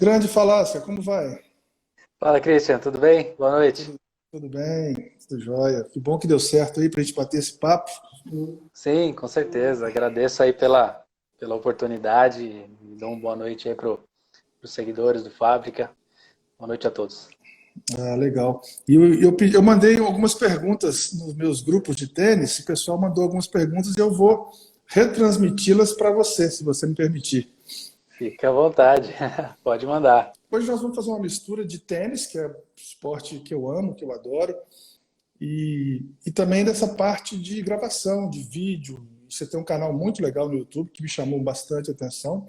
Grande falácia, como vai? Fala, Christian, tudo bem? Boa noite. Tudo bem? Tudo jóia? Que bom que deu certo aí pra gente bater esse papo. Sim, com certeza. Agradeço aí pela oportunidade e dou uma boa noite aí pros seguidores do Fábrica. Boa noite a todos. Ah, legal. E eu mandei algumas perguntas nos meus grupos de tênis, o pessoal mandou algumas perguntas e eu vou retransmiti-las para você, se você me permitir. Fica à vontade, pode mandar. Hoje nós vamos fazer uma mistura de tênis, que é esporte que eu amo, que eu adoro, e também dessa parte de gravação, de vídeo. Você tem um canal muito legal no YouTube que me chamou bastante atenção.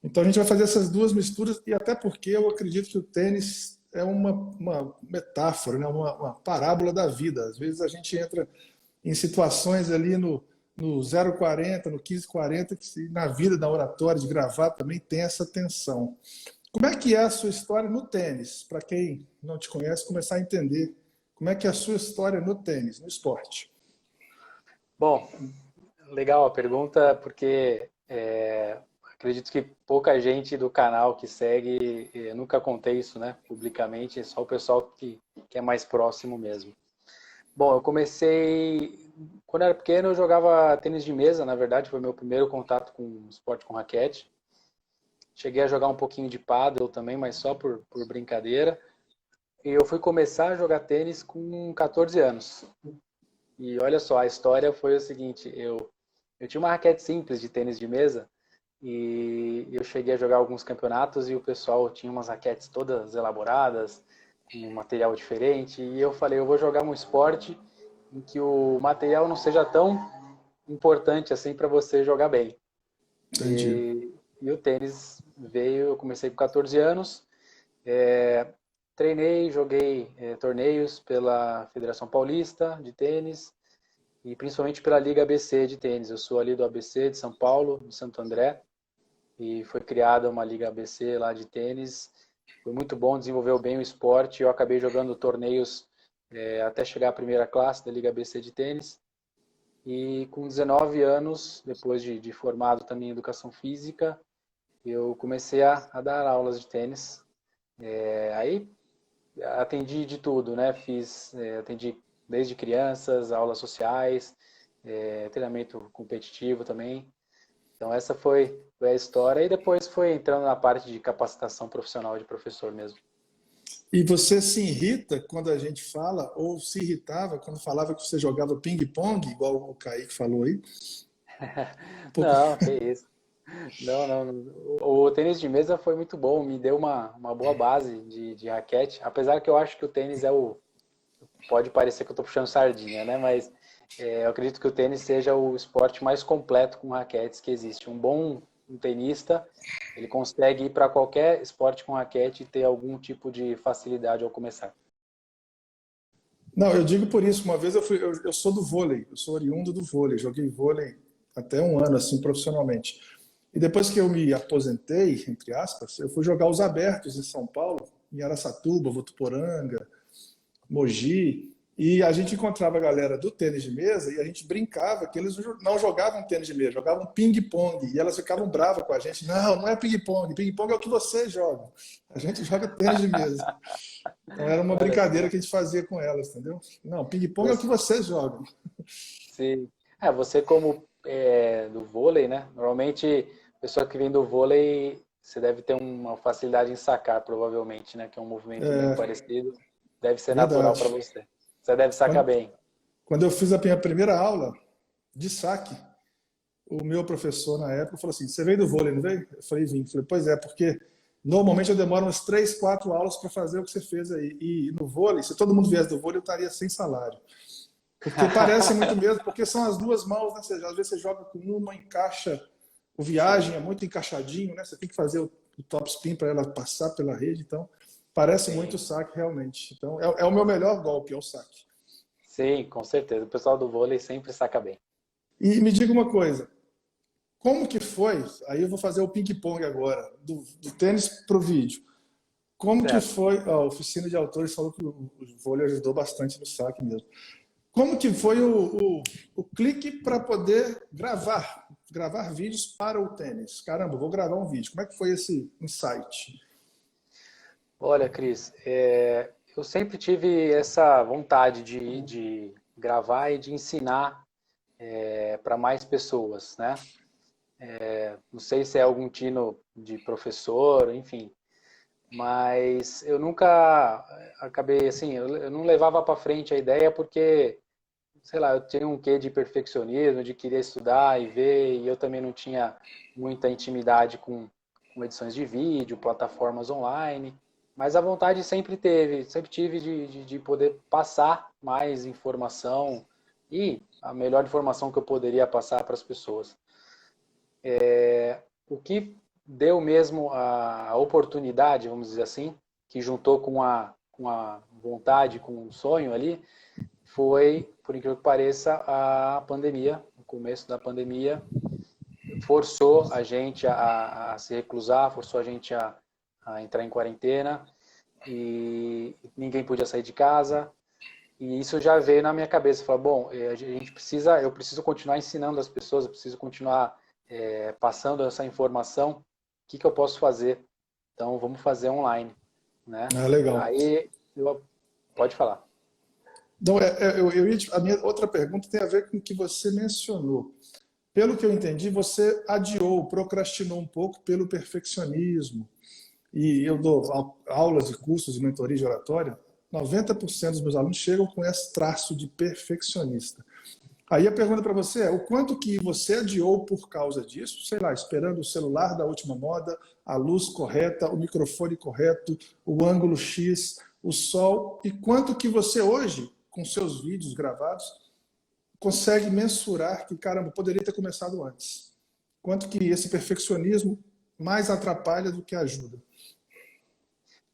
Então a gente vai fazer essas duas misturas, e até porque eu acredito que o tênis é uma metáfora, né? Uma parábola da vida. Às vezes a gente entra em situações ali no 0,40, no 15,40, na vida da oratória, de gravar, também tem essa tensão. Como é que é a sua história no tênis? Para quem não te conhece, começar a entender como é que é a sua história no tênis, no esporte. Bom, legal a pergunta, porque acredito que pouca gente do canal que segue, nunca contei isso, né, publicamente, é só o pessoal que é mais próximo mesmo. Bom, eu comecei. Quando eu era pequeno, eu jogava tênis de mesa, na verdade, foi meu primeiro contato com esporte com raquete. Cheguei a jogar um pouquinho de pádel também, mas só por brincadeira. E eu fui começar a jogar tênis com 14 anos. E olha só, a história foi o seguinte: eu tinha uma raquete simples de tênis de mesa e eu cheguei a jogar alguns campeonatos e o pessoal tinha umas raquetes todas elaboradas, com um material diferente. E eu falei, eu vou jogar um esporte em que o material não seja tão importante assim para você jogar bem. Entendi. E o tênis veio, eu comecei com 14 anos, treinei, joguei torneios pela Federação Paulista de Tênis e principalmente pela Liga ABC de Tênis. Eu sou ali do ABC de São Paulo, de Santo André, e foi criada uma Liga ABC lá de tênis. Foi muito bom, desenvolveu bem o esporte. Eu acabei jogando torneios até chegar à primeira classe da Liga ABC de tênis. E com 19 anos, depois de formado também em educação física, eu comecei a dar aulas de tênis. Aí atendi de tudo, né? Atendi desde crianças, aulas sociais, treinamento competitivo também. Então essa foi a história e depois foi entrando na parte de capacitação profissional de professor mesmo. E você se irrita quando a gente fala, ou se irritava quando falava que você jogava ping-pong, igual o Kaique falou aí? Porque, Não, que isso. Não, não. O tênis de mesa foi muito bom, me deu uma boa base de raquete. Apesar que eu acho que o tênis é o. Pode parecer que eu estou puxando sardinha, né? Mas eu acredito que o tênis seja o esporte mais completo com raquetes que existe. Um tenista, ele consegue ir para qualquer esporte com raquete e ter algum tipo de facilidade ao começar. não, eu digo por isso, uma vez eu sou do vôlei, eu sou oriundo do vôlei, joguei vôlei até um ano, assim, profissionalmente. E depois que eu me aposentei, entre aspas, eu fui jogar os abertos em São Paulo, em Araçatuba, Votuporanga, Mogi, e a gente encontrava a galera do tênis de mesa e a gente brincava que eles não jogavam tênis de mesa, jogavam ping-pong. E elas ficavam bravas com a gente. Não, não é ping-pong. Ping-pong é o que vocês jogam. A gente joga tênis de mesa. Então era uma Olha brincadeira só. que a gente fazia com elas, entendeu? Não, ping-pong é o que Você, vocês jogam. se, você como do vôlei, né? Normalmente, pessoa que vem do vôlei, você deve ter uma facilidade em sacar, provavelmente, né? Que é um movimento bem parecido. Deve ser natural para Verdade. você. Você deve sacar Quando, bem. quando eu fiz a minha primeira aula de saque, o meu professor na época falou assim: Você veio do vôlei, não veio? Eu falei: Vim. Eu falei: Pois é, porque normalmente eu demoro umas 3, 4 aulas para fazer o que você fez aí. E no vôlei, se todo mundo viesse do vôlei, eu estaria sem salário. Porque parece muito mesmo, porque são as duas mãos, né? Às vezes você joga com uma, encaixa. O viagem Sim, é muito encaixadinho, né? Você tem que fazer o top spin para ela passar pela rede. Então, parece muito o sim. saque realmente. Então, é o meu melhor golpe, é o saque. Sim, com certeza. O pessoal do vôlei sempre saca bem. E me diga uma coisa: como que foi? Aí eu vou fazer o ping-pong agora, do tênis para o vídeo. Como que Certo. foi? A oficina de autores falou que o vôlei ajudou bastante no saque mesmo. Como que foi o clique para poder gravar vídeos para o tênis? Caramba, vou gravar um vídeo. Como é que foi esse insight? Olha, Cris, eu sempre tive essa vontade de gravar e de ensinar para mais pessoas, né? Não sei se é algum tino de professor, enfim, mas eu nunca acabei assim, eu não levava para frente a ideia porque, sei lá, eu tinha um quê de perfeccionismo, de querer estudar e ver, e eu também não tinha muita intimidade com edições de vídeo, plataformas online, mas a vontade sempre teve, sempre tive de poder passar mais informação e a melhor informação que eu poderia passar para as pessoas. O que deu mesmo a oportunidade, vamos dizer assim, que juntou com a vontade, com o sonho ali, foi, por incrível que pareça, a pandemia. O começo da pandemia forçou a gente a se reclusar, forçou a gente a entrar em quarentena e ninguém podia sair de casa. E isso já veio na minha cabeça. Falar, bom, eu preciso continuar ensinando as pessoas, eu preciso continuar passando essa informação. O que eu posso fazer? Então, vamos fazer online, né? Ah, legal. Aí, pode falar. Então, a minha outra pergunta tem a ver com o que você mencionou. Pelo que eu entendi, você adiou, procrastinou um pouco pelo perfeccionismo. E eu dou aulas e cursos de mentoria de oratória, 90% dos meus alunos chegam com esse traço de perfeccionista. Aí a pergunta para você é, o quanto que você adiou por causa disso? Sei lá, esperando o celular da última moda, a luz correta, o microfone correto, o ângulo X, o sol, e quanto que você hoje, com seus vídeos gravados, consegue mensurar que, caramba, poderia ter começado antes. Quanto que esse perfeccionismo mais atrapalha do que ajuda.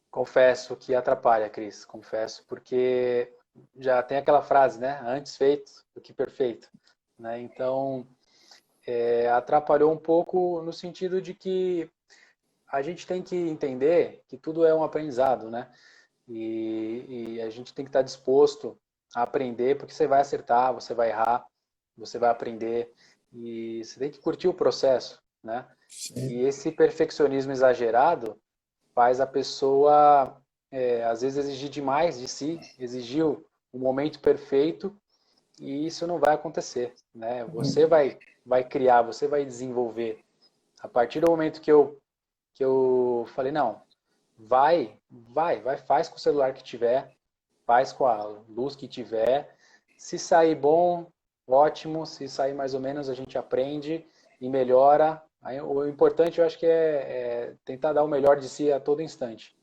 Confesso que atrapalha, Cris. Confesso, porque já tem aquela frase, né? Antes feito do que perfeito. Né? Então, atrapalhou um pouco no sentido de que a gente tem que entender que tudo é um aprendizado, né? E a gente tem que estar disposto a aprender, porque você vai acertar, você vai errar, você vai aprender, e você tem que curtir o processo, né? E Sim. esse perfeccionismo exagerado faz a pessoa, às vezes, exigir demais de si, exigir o momento perfeito, e isso não vai acontecer, né? Você vai criar, você vai desenvolver. A partir do momento que eu falei, não, faz com o celular que tiver, faz com a luz que tiver. Se sair bom, ótimo. Se sair mais ou menos, a gente aprende e melhora. Aí, o importante, eu acho que é tentar dar o melhor de si a todo instante.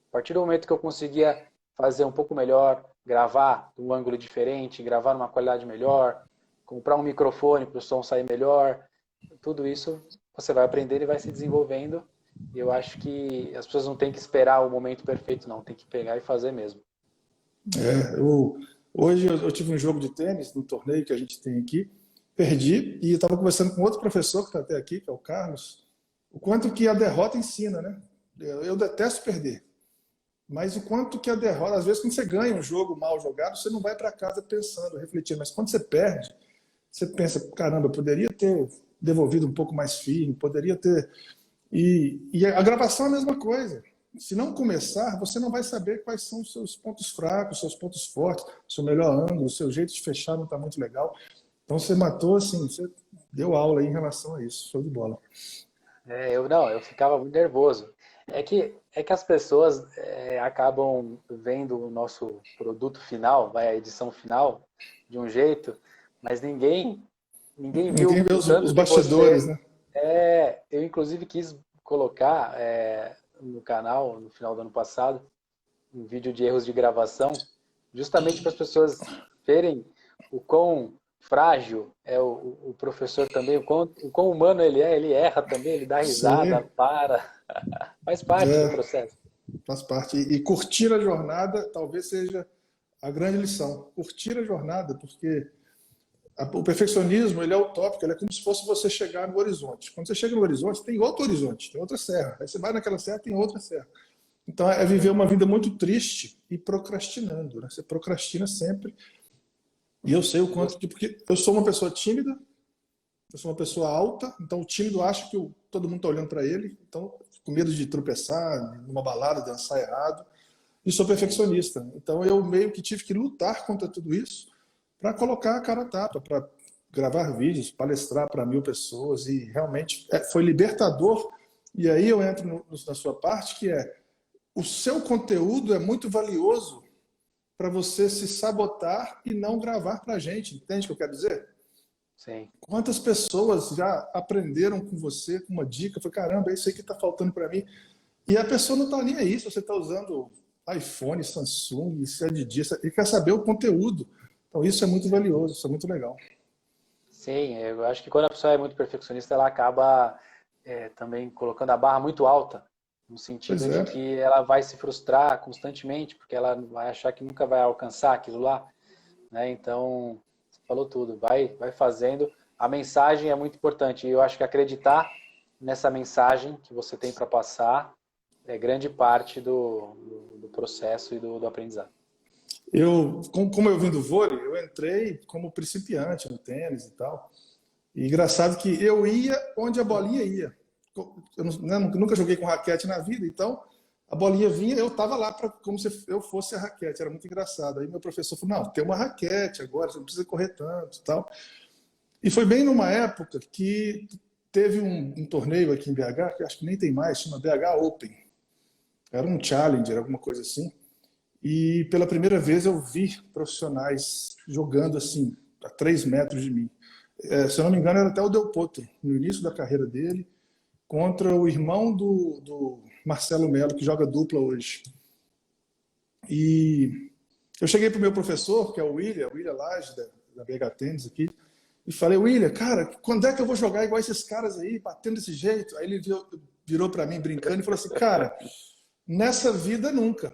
A partir do momento que eu conseguia fazer um pouco melhor, gravar de um ângulo diferente, gravar numa qualidade melhor, comprar um microfone para o som sair melhor, tudo isso você vai aprender e vai se desenvolvendo. E eu acho que as pessoas não têm que esperar o momento perfeito, não. Tem que pegar e fazer mesmo. Hoje eu tive um jogo de tênis no torneio que a gente tem aqui, perdi e eu estava conversando com outro professor que está até aqui, que é o Carlos, o quanto que a derrota ensina, né? Eu detesto perder, mas o quanto que a derrota, às vezes quando você ganha um jogo mal jogado, você não vai para casa pensando, refletindo, mas quando você perde, você pensa, caramba, eu poderia ter devolvido um pouco mais firme, poderia ter. E a gravação é a mesma coisa. Se não começar, você não vai saber quais são os seus pontos fracos, seus pontos fortes, seu melhor ângulo, seu jeito de fechar não está muito legal. Então você matou, assim, você deu aula aí em relação a isso. Show de bola. Eu não, eu ficava muito nervoso. É que as pessoas acabam vendo o nosso produto final, a edição final, de um jeito, mas ninguém Ninguém viu vê o os tanto que bastidores, você. né? Eu inclusive quis colocar no canal, no final do ano passado, um vídeo de erros de gravação, justamente para as pessoas verem o quão frágil é o professor também, o quão humano ele erra também, ele dá risada, Sim, para, faz parte do é, processo. faz parte. E curtir a jornada talvez seja a grande lição. Curtir a jornada, porque o perfeccionismo ele é utópico, ele é como se fosse você chegar no horizonte. Quando você chega no horizonte, tem outro horizonte, tem outra serra. Aí você vai naquela serra, tem outra serra. Então é viver uma vida muito triste e procrastinando. Né? Você procrastina sempre. E eu sei o quanto de. Porque eu sou uma pessoa tímida, eu sou uma pessoa alta, então o tímido acha que todo mundo está olhando para ele. Então com medo de tropeçar numa balada, dançar errado, e sou perfeccionista. Então eu meio que tive que lutar contra tudo isso para colocar a cara a tapa, para gravar vídeos, palestrar para 1.000 pessoas, e realmente foi libertador. E aí eu entro na sua parte, que é o seu conteúdo é muito valioso para você se sabotar e não gravar para a gente. Entende o que eu quero dizer? Sim. Quantas pessoas já aprenderam com você, com uma dica, foi caramba, é isso aí que está faltando para mim. E a pessoa não está nem aí se você está usando iPhone, Samsung, se é de dia, ele quer saber o conteúdo. Então isso é muito valioso, isso é muito legal. Sim, eu acho que quando a pessoa é muito perfeccionista, ela acaba também colocando a barra muito alta, no Pois sentido de é. que ela vai se frustrar constantemente, porque ela vai achar que nunca vai alcançar aquilo lá, né? Então, você falou tudo, vai fazendo. A mensagem é muito importante, e eu acho que acreditar nessa mensagem que você tem para passar é grande parte do processo e do aprendizado. Como eu vim do vôlei, eu entrei como principiante no tênis e tal. E engraçado que eu ia onde a bolinha ia. Eu nunca joguei com raquete na vida, então a bolinha vinha, eu estava lá como se eu fosse a raquete. Era muito engraçado. Aí meu professor falou: não, tem uma raquete agora, você não precisa correr tanto e tal. E foi bem numa época que teve um torneio aqui em BH, que acho que nem tem mais, chama BH Open. Era um challenger, alguma coisa assim. E pela primeira vez eu vi profissionais jogando assim, a 3 metros de mim. Se eu não me engano, era até o Del Potro, no início da carreira dele, contra o irmão do Marcelo Melo, que joga dupla hoje. E eu cheguei para o meu professor, que é o William Lage, da BH Tênis aqui, e falei: William, cara, quando é que eu vou jogar igual esses caras aí, batendo desse jeito? Aí ele virou para mim brincando e falou assim: cara, nessa vida nunca.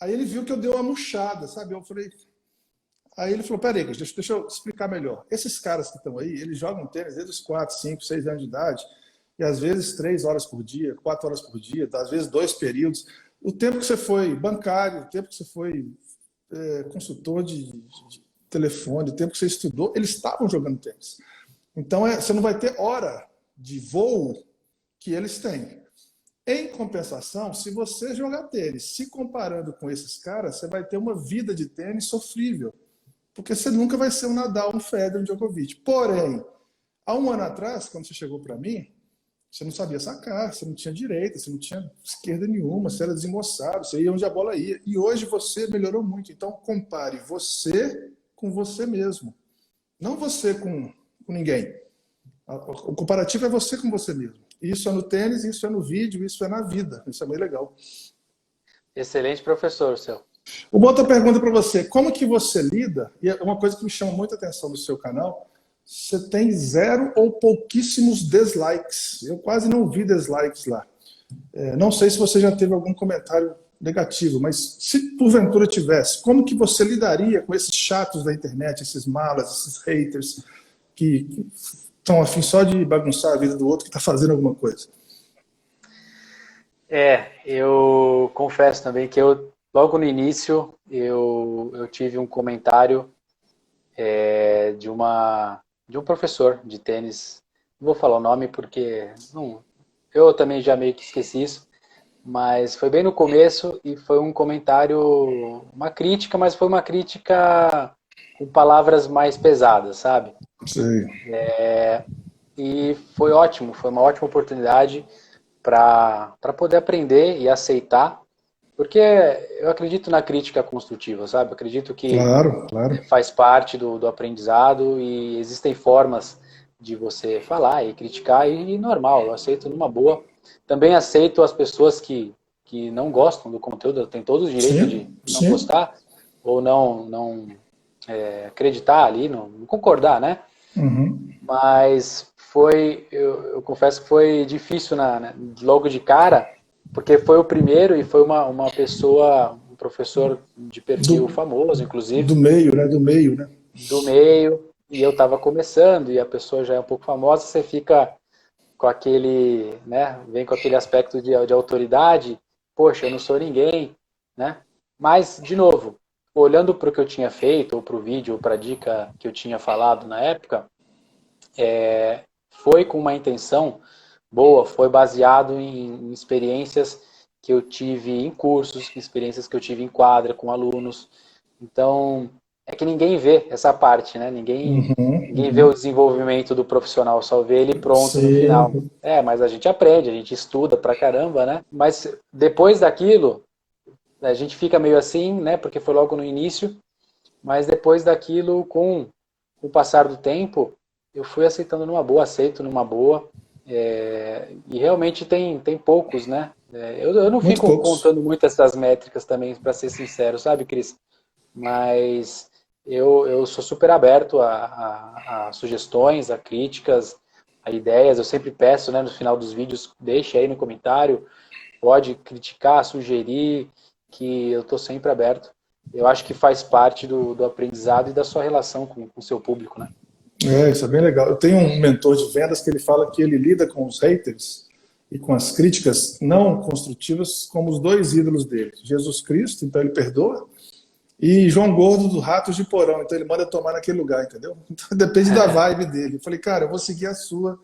Aí ele viu que eu dei uma murchada, sabe? Eu falei. Aí ele falou: peraí, deixa eu explicar melhor. Esses caras que estão aí, eles jogam tênis desde os 4, 5, 6 anos de idade, e às vezes 3 horas por dia, 4 horas por dia, às vezes 2 períodos. O tempo que você foi bancário, o tempo que você foi consultor de telefone, o tempo que você estudou, eles estavam jogando tênis. Então você não vai ter hora de voo que eles têm. Em compensação, se você jogar tênis, se comparando com esses caras, você vai ter uma vida de tênis sofrível. Porque você nunca vai ser um Nadal, um Federer, um Djokovic. Porém, há um ano atrás, quando você chegou para mim, você não sabia sacar, você não tinha direita, você não tinha esquerda nenhuma, você era desengonçado, você ia onde a bola ia. E hoje você melhorou muito. Então, compare você com você mesmo. Não você com ninguém. O comparativo é você com você mesmo. Isso é no tênis, isso é no vídeo, isso é na vida. Isso é bem legal. Excelente professor, seu. Uma outra pergunta para você: como que você lida? E é uma coisa que me chama muita atenção no seu canal. Você tem 0 ou pouquíssimos dislikes. Eu quase não vi dislikes lá. Não sei se você já teve algum comentário negativo, mas se porventura tivesse, como que você lidaria com esses chatos da internet, esses malas, esses haters que estão afim só de bagunçar a vida do outro que está fazendo alguma coisa? Eu confesso também que logo no início, eu tive um comentário de um professor de tênis. Não vou falar o nome porque eu também já meio que esqueci isso, mas foi bem no começo e foi um comentário, uma crítica, mas foi uma crítica com palavras mais pesadas, sabe? Sei. E foi ótimo, foi uma ótima oportunidade para poder aprender e aceitar, porque eu acredito na crítica construtiva, sabe? Eu acredito que Claro, claro. faz parte do aprendizado e existem formas de você falar e criticar, e normal, eu aceito numa boa. Também aceito as pessoas que não gostam do conteúdo, têm todo o direito de Sim, não sim. gostar ou não acreditar ali, não concordar, né? Uhum. Mas eu confesso que foi difícil logo de cara, porque foi o primeiro e foi uma pessoa, um professor de perfil Do, famoso, do inclusive, meio, né? Do meio, né? do meio, e eu estava começando, e a pessoa já é um pouco famosa, você fica com aquele, né, vem com aquele aspecto de autoridade, poxa, eu não sou ninguém, né? Mas, de novo, olhando para o que eu tinha feito, ou para o vídeo, ou para a dica que eu tinha falado na época, foi com uma intenção boa foi baseado em experiências que eu tive em cursos, experiências que eu tive em quadra com alunos. Então, é que ninguém vê essa parte, né? Uhum, Ninguém vê o uhum. desenvolvimento do profissional, só vê ele pronto no final. Sim, Mas a gente aprende, a gente estuda pra caramba, né? Mas depois daquilo, a gente fica meio assim, né? Porque foi logo no início, mas depois daquilo, com o passar do tempo, eu fui aceitando numa boa, aceito numa boa. E realmente tem poucos, né? Eu não muito fico poucos. contando muito essas métricas também, para ser sincero, sabe, Cris? Mas eu sou super aberto a sugestões, a críticas, a ideias. Eu sempre peço, né, no final dos vídeos, deixe aí no comentário, pode criticar, sugerir, que eu estou sempre aberto. Eu acho que faz parte do aprendizado e da sua relação com o seu público, né? Isso é bem legal. Eu tenho um mentor de vendas que ele fala que ele lida com os haters e com as críticas não construtivas como os dois ídolos dele. Jesus Cristo, então ele perdoa, e João Gordo do Ratos de Porão, então ele manda tomar naquele lugar, entendeu? Então depende da vibe dele. Eu falei, cara, eu vou seguir a sua,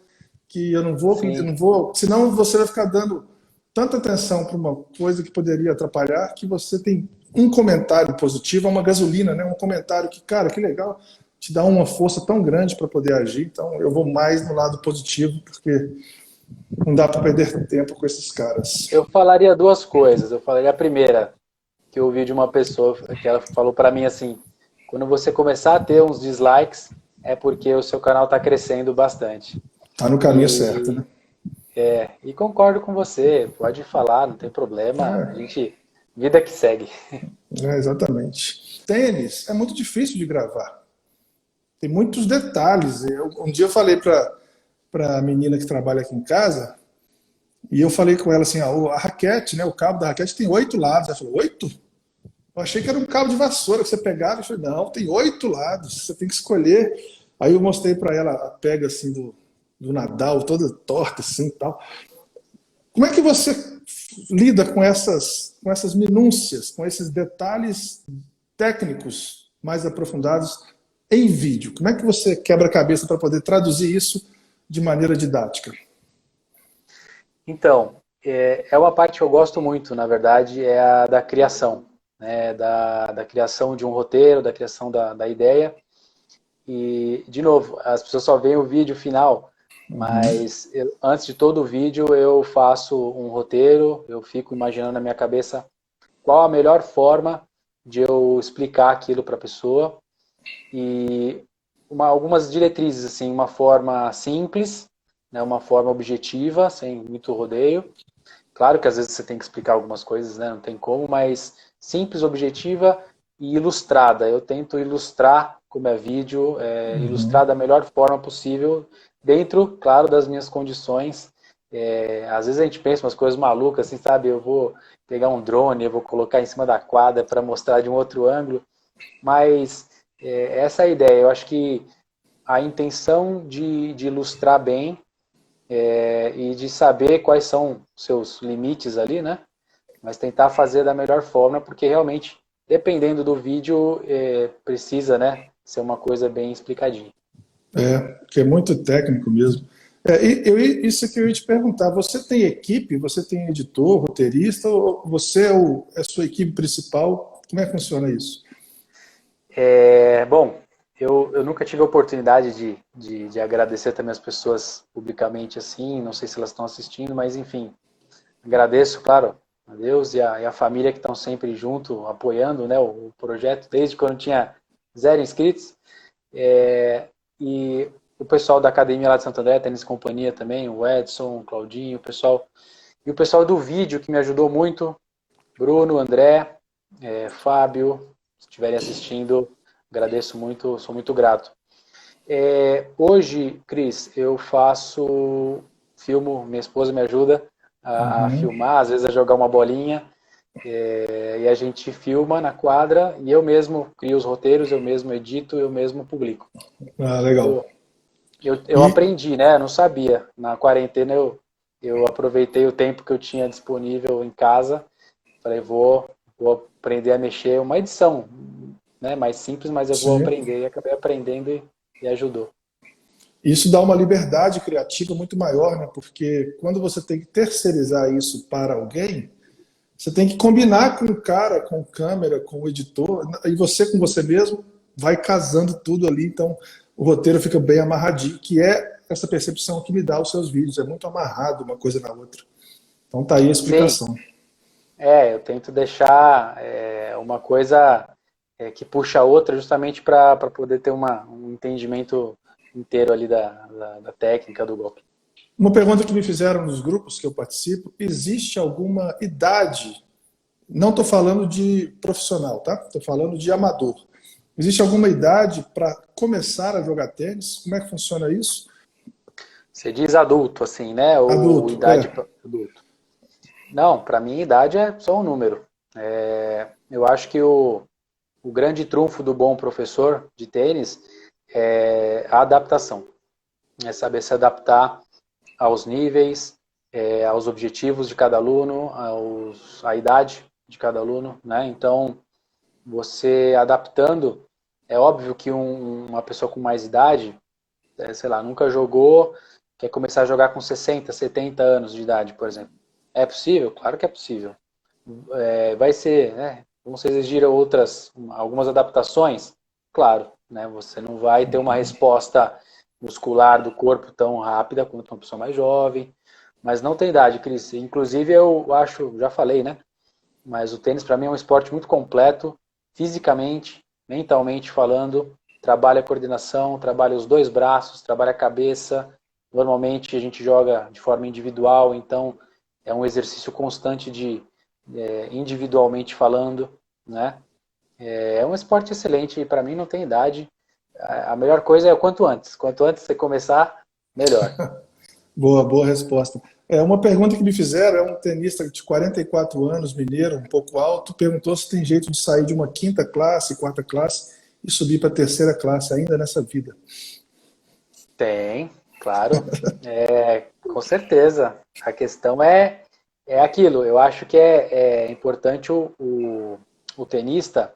que eu Sim, não vou, senão você vai ficar dando tanta atenção para uma coisa que poderia atrapalhar, que você tem um comentário positivo, é uma gasolina, né? Um comentário que, cara, que legal, te dá uma força tão grande para poder agir. Então eu vou mais no lado positivo, porque não dá para perder tempo com esses caras. eu falaria duas coisas. Eu falaria a primeira, que eu ouvi de uma pessoa que ela falou para mim assim: quando você começar a ter uns dislikes, é porque o seu canal está crescendo bastante. Tá no caminho certo, E, né? e concordo com você, pode falar, não tem problema. A É, gente, vida que segue. exatamente. Tênis é muito difícil de gravar. Tem muitos detalhes. Um dia eu falei para a menina que trabalha aqui em casa, e eu falei com ela assim, a raquete, né, o cabo da raquete tem 8 lados. Ela falou, 8? Eu achei que era um cabo de vassoura que você pegava. Eu falei, não, tem 8 lados, você tem que escolher. Aí eu mostrei para ela a pega assim do Nadal, toda torta assim e tal. Como é que você lida com essas minúcias, com esses detalhes técnicos mais aprofundados em vídeo? Como é que você quebra a cabeça para poder traduzir isso de maneira didática? Então, é uma parte que eu gosto muito, na verdade, é a da criação, né? Da criação de um roteiro, da criação da ideia. E, de novo, as pessoas só veem o vídeo final, mas antes de todo o vídeo eu faço um roteiro, eu fico imaginando na minha cabeça qual a melhor forma de eu explicar aquilo para a pessoa e algumas diretrizes, assim, uma forma simples, né, uma forma objetiva, sem muito rodeio. Claro que às vezes você tem que explicar algumas coisas, né, não tem como, mas simples, objetiva e ilustrada. Eu tento ilustrar como é vídeo, ilustrar da melhor forma possível, dentro, claro, das minhas condições. Às vezes a gente pensa umas coisas malucas, assim, sabe? Eu vou pegar um drone, eu vou colocar em cima da quadra para mostrar de um outro ângulo, mas essa é a ideia. Eu acho que a intenção de ilustrar bem e de saber quais são seus limites ali, né? Mas tentar fazer da melhor forma, porque realmente, dependendo do vídeo, precisa, né, ser uma coisa bem explicadinha. Que é muito técnico mesmo. Isso que eu ia te perguntar, você tem equipe, você tem editor, roteirista, ou você é a sua equipe principal? Como é que funciona isso? Bom, eu nunca tive a oportunidade de agradecer também as pessoas publicamente assim, não sei se elas estão assistindo, mas enfim, agradeço, claro, a Deus e a família que estão sempre junto, apoiando, né, o projeto, desde quando tinha 0 inscritos. E o pessoal da academia lá de Santo André, Tênis Companhia também, o Edson, o Claudinho, o pessoal. E o pessoal do vídeo que me ajudou muito, Bruno, André, Fábio, se estiverem assistindo, agradeço muito, sou muito grato. Hoje, Cris, eu filmo, minha esposa me ajuda a Uhum. filmar, às vezes a jogar uma bolinha, e a gente filma na quadra e eu mesmo crio os roteiros, eu mesmo edito, eu mesmo publico. Ah, legal. Eu, eu E, aprendi, né? Eu não sabia. Na quarentena eu aproveitei o tempo que eu tinha disponível em casa. Falei, vou aprender a mexer uma edição, né? Mais simples, mas eu vou sim. aprender. E acabei aprendendo e ajudou. Isso dá uma liberdade criativa muito maior, né? Porque quando você tem que terceirizar isso para alguém, você tem que combinar com o cara, com a câmera, com o editor, e você com você mesmo vai casando tudo ali, então o roteiro fica bem amarradinho, que é essa percepção que me dá os seus vídeos, é muito amarrado uma coisa na outra. Então tá aí a Sim, explicação. eu tento deixar uma coisa que puxa a outra justamente para poder ter um entendimento inteiro ali da técnica do golpe. Uma pergunta que me fizeram nos grupos que eu participo, existe alguma idade? Não estou falando de profissional, tá? Estou falando de amador. Existe alguma idade para começar a jogar tênis? Como é que funciona isso? Você diz adulto, assim, né? Ou Adulto, idade é. adulto. Não, para mim idade é só um número. Eu acho que o grande trunfo do bom professor de tênis é a adaptação. É saber se adaptar aos níveis, aos objetivos de cada aluno, à idade de cada aluno, né? Então, você adaptando, é óbvio que uma pessoa com mais idade, sei lá, nunca jogou, quer começar a jogar com 60, 70 anos de idade, por exemplo. É possível? Claro que é possível. Vai ser, né? Vão se exigir algumas adaptações? Claro, né? Você não vai ter uma resposta muscular do corpo tão rápida quanto uma pessoa mais jovem, mas não tem idade, Cris. Inclusive, eu acho, já falei, né? Mas o tênis para mim é um esporte muito completo, fisicamente, mentalmente falando. Trabalha a coordenação, trabalha os dois braços, trabalha a cabeça. Normalmente a gente joga de forma individual, então é um exercício constante de individualmente falando, né? É um esporte excelente e para mim não tem idade. A melhor coisa é o quanto antes. Quanto antes você começar, melhor. Boa, boa resposta. É uma pergunta que me fizeram, é um tenista de 44 anos, mineiro, um pouco alto, perguntou se tem jeito de sair de uma quinta classe, quarta classe e subir para a terceira classe ainda nessa vida. Tem, claro. Com certeza. A questão é aquilo. Eu acho que é importante o tenista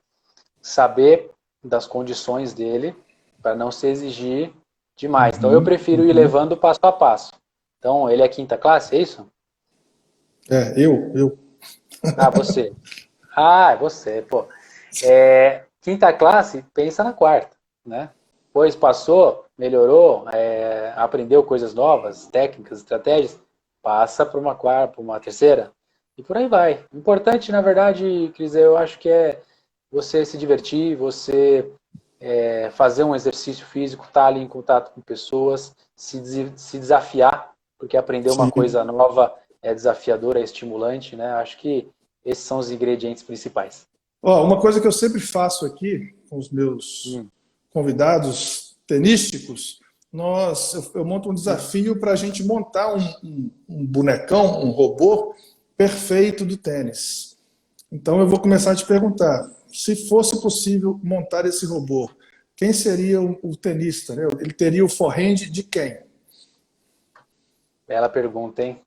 saber das condições dele para não se exigir demais. Então eu Uhum, prefiro ir uhum. levando passo a passo. Então ele é quinta classe, é isso? Eu. Ah, você. É você, pô. Quinta classe, pensa na quarta, né? Depois passou, melhorou, aprendeu coisas novas, técnicas, estratégias, passa para uma quarta, para uma terceira, e por aí vai. O importante, na verdade, Cris, eu acho que é você se divertir, você fazer um exercício físico, estar ali em contato com pessoas, se desafiar, porque aprender uma Sim. coisa nova é desafiador, é estimulante, né? Acho que esses são os ingredientes principais. Ó, uma coisa que eu sempre faço aqui com os meus Hum, convidados tenísticos, eu monto um hum. desafio para a gente montar um bonecão, um robô perfeito do tênis. Então eu vou começar a te perguntar, se fosse possível montar esse robô, quem seria o tenista, né? Ele teria o forehand de quem? Bela pergunta, hein?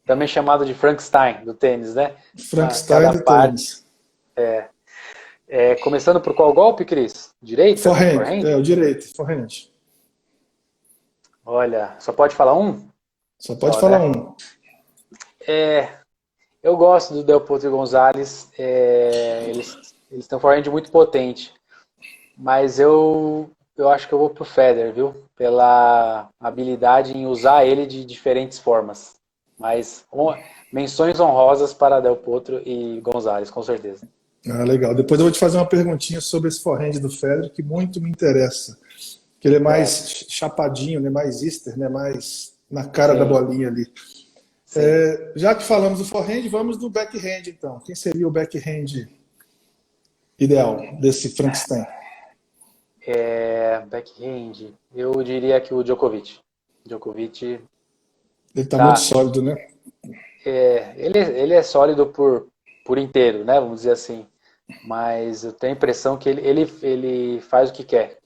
Também chamado de Frankenstein do tênis, né? Frankenstein Cada do parte. tênis. Começando por qual golpe, Cris? Direita? Forehand, Forehand? é o direito, forehand. Olha, só pode falar um? Só pode Só, falar né? um. Eu gosto do Del Potro e Gonzalez. Eles têm um forehand muito potente. Mas eu acho que eu vou pro Federer, viu? Pela habilidade em usar ele de diferentes formas. Mas menções honrosas para Del Potro e Gonzalez, com certeza. Ah, legal. Depois eu vou te fazer uma perguntinha sobre esse forehand do Federer, que muito me interessa. Que ele é Certo. mais chapadinho, né? Mais Easter, né? Mais na cara da Sim, bolinha ali. sim. Já que falamos do forehand, vamos do backhand, então. Quem seria o backhand ideal desse Frankenstein? Backhand. Eu diria que o Djokovic. Djokovic Ele está muito tá. sólido, né? Ele é sólido por inteiro, né? Vamos dizer assim. Mas eu tenho a impressão que ele faz o que quer